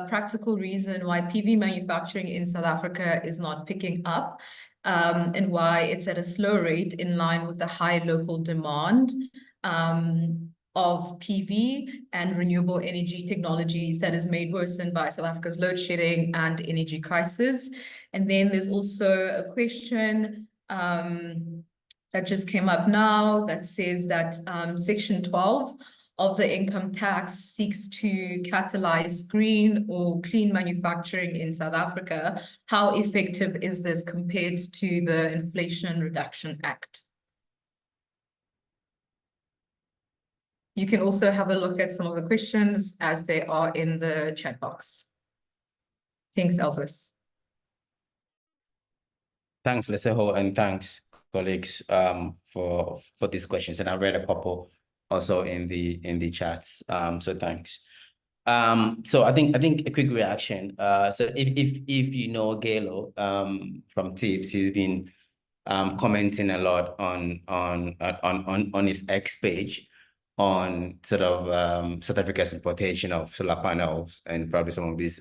practical reason why PV manufacturing in South Africa is not picking up? And why it's at a slow rate in line with the high local demand of PV and renewable energy technologies that is made worsened by South Africa's load shedding and energy crisis. And then there's also a question that just came up now that says that Section 12 of the income tax seeks to catalyze green or clean manufacturing in South Africa. How effective is this compared to the Inflation Reduction Act? You can also have a look at some of the questions as they are in the chat box. Thanks, Elvis. Thanks, Leseho, and thanks, colleagues, for these questions. And I read a couple also in the chats. So thanks. So I think a quick reaction. So if you know Gelo from Tips, he's been commenting a lot on his X page on sort of South Africa's importation of solar panels and probably some of these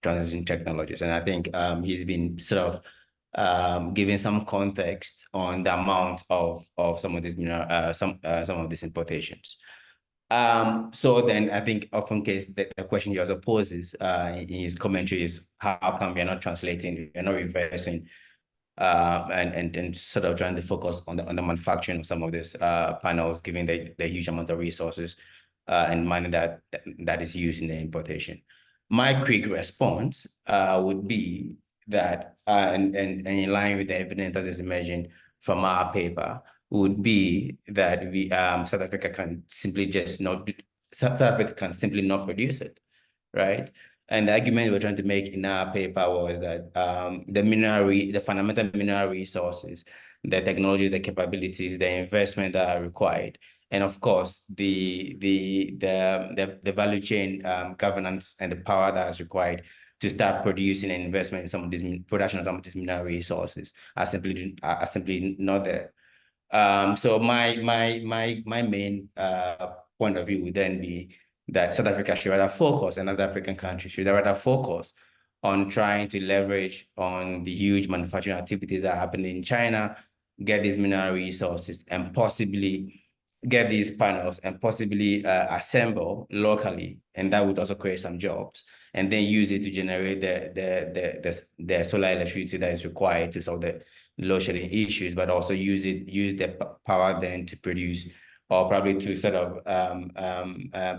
transition technologies. And I think he's been sort of giving some context on the amount of some of these some of these importations. So then I think often case the question he also poses in his commentary is how come we're not translating, we're not reversing and sort of trying to focus on the manufacturing of some of these panels, given the huge amount of resources and money that is used in the importation. My quick response would be that, and in line with the evidence that is emerging from our paper, would be that we South Africa can simply not produce it, right? And the argument we're trying to make in our paper was that the fundamental mineral resources, the technology, the capabilities, the investment that are required, and of course the value chain governance and the power that is required to start producing and investment in some of these production of some of these mineral resources are simply not there. So my main point of view would then be that South Africa should rather focus, and other African countries should rather focus on trying to leverage on the huge manufacturing activities that are happening in China, get these mineral resources, and possibly get these panels and possibly assemble locally, and that would also create some jobs, and then use it to generate the solar electricity that is required to solve the load shedding issues, but also use the power then to produce, or probably to sort of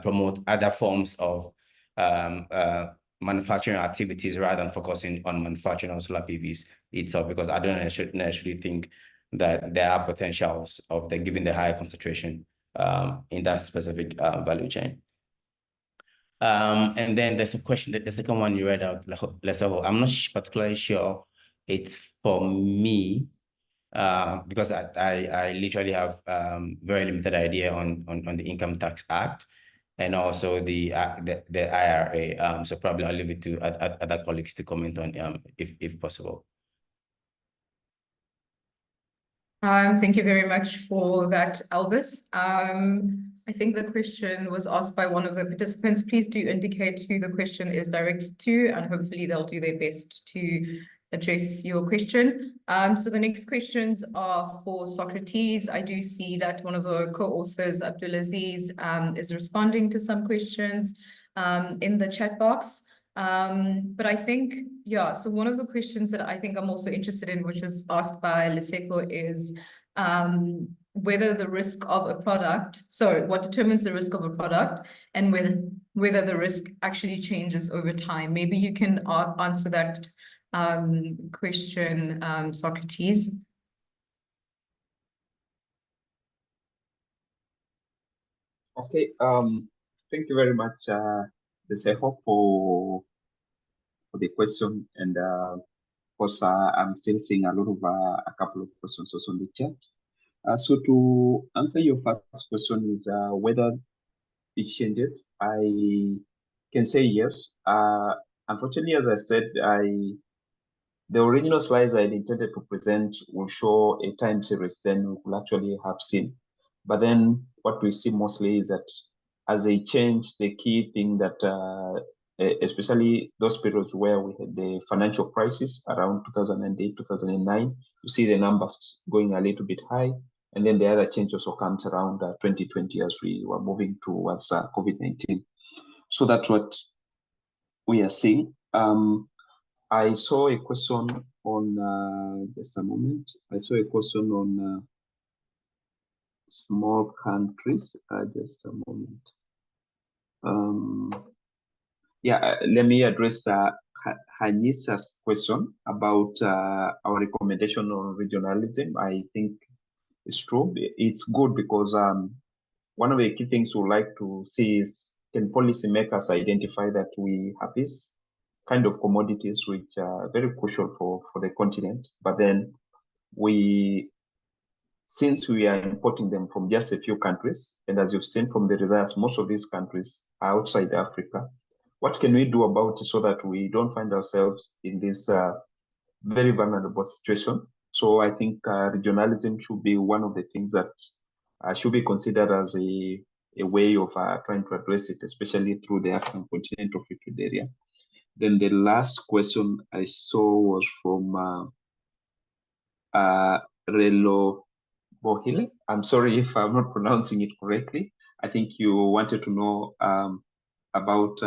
promote other forms of manufacturing activities rather than focusing on manufacturing on solar PVs itself, because I don't necessarily think that there are potentials of given the higher concentration in that specific value chain. And then there's a question that the second one you read out, I'm not particularly sure it's for me, because I literally have very limited idea on the Income Tax Act and also the IRA. So probably I'll leave it to other colleagues to comment on if possible. Thank you very much for that, Elvis. I think the question was asked by one of the participants. Please do indicate who the question is directed to, and hopefully they'll do their best to address your question. So the next questions are for Socrates. I do see that one of the co-authors, Abdulaziz, is responding to some questions in the chat box. But I think, yeah, so one of the questions that I think I'm also interested in, which was asked by Liseko, is whether the risk of a product, so what determines the risk of a product, and whether the risk actually changes over time. Maybe you can answer that question, Socrates. Okay, thank you very much, Liseko, for the question, and of course I'm still seeing a lot of a couple of questions also on the chat. So to answer your first question is whether it changes. I can say yes. Unfortunately, as I said, the original slides I intended to present will show a time series, then we will actually have seen. But then what we see mostly is that as they change, the key thing that especially those periods where we had the financial crisis around 2008, 2009, you see the numbers going a little bit high. And then the other change also comes around 2020 as we were moving towards COVID-19. So that's what we are seeing. I saw a question on, just a moment. I saw a question on small countries, just a moment. Yeah, let me address Hanisa's question about our recommendation on regionalism. I think it's true. It's good because one of the key things we like to see is, can policymakers identify that we have this kind of commodities which are very crucial for the continent, but then since we are importing them from just a few countries, and as you've seen from the results, most of these countries are outside Africa. What can we do about it so that we don't find ourselves in this very vulnerable situation? So I think regionalism should be one of the things that should be considered as a way of trying to address it, especially through the African continental free trade area. Then the last question I saw was from Relo Bohile. I'm sorry if I'm not pronouncing it correctly. I think you wanted to know about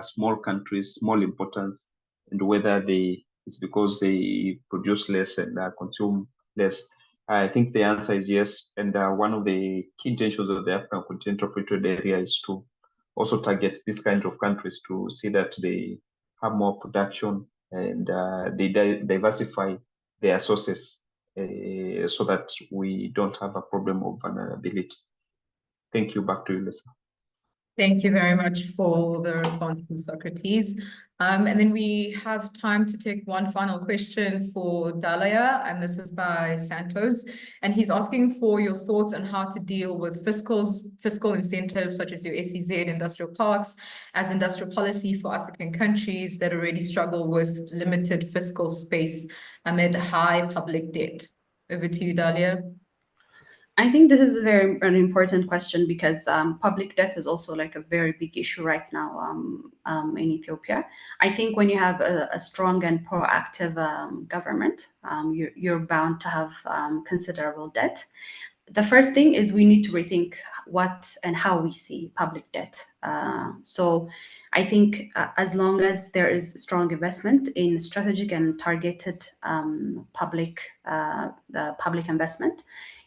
small countries, small importance, and whether it's because they produce less and consume less. I think the answer is yes. And one of the key intentions of the African Continental Free Trade Area is to also target these kinds of countries to see that they have more production and they diversify their sources so that we don't have a problem of vulnerability. Thank you. Back to you, Lisa. Thank you very much for the response, Socrates. And then we have time to take one final question for Dalia, and this is by Santos. And he's asking for your thoughts on how to deal with fiscal incentives such as your SEZ industrial parks as industrial policy for African countries that already struggle with limited fiscal space amid high public debt. Over to you, Dalia. I think this is an important question because public debt is also like a very big issue right now in Ethiopia. I think when you have a strong and proactive government, you're bound to have considerable debt. The first thing is we need to rethink what and how we see public debt. So I think as long as there is strong investment in strategic and targeted public investment,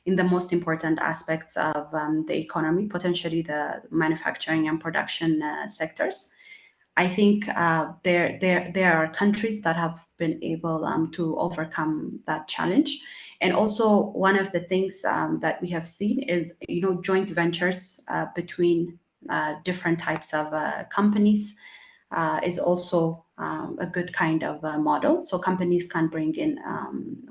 in the most important aspects of the economy, potentially the manufacturing and production sectors. I think there are countries that have been able to overcome that challenge. And also one of the things that we have seen is, joint ventures between different types of companies is also a good kind of model. So companies can bring in,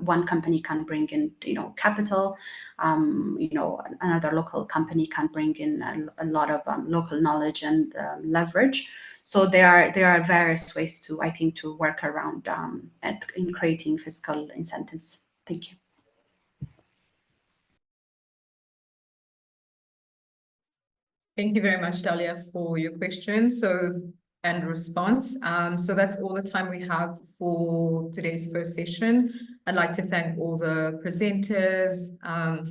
one company can bring in, capital, another local company can bring in a lot of local knowledge and leverage. So there are various ways to, I think, to work around in creating fiscal incentives. Thank you. Thank you very much, Dalia, for your question and response. So that's all the time we have for today's first session. I'd like to thank all the presenters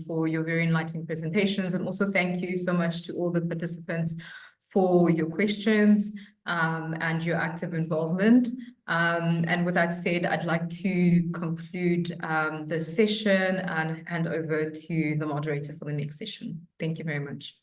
for your very enlightening presentations, and also thank you so much to all the participants for your questions and your active involvement. And with that said, I'd like to conclude the session and hand over to the moderator for the next session. Thank you very much.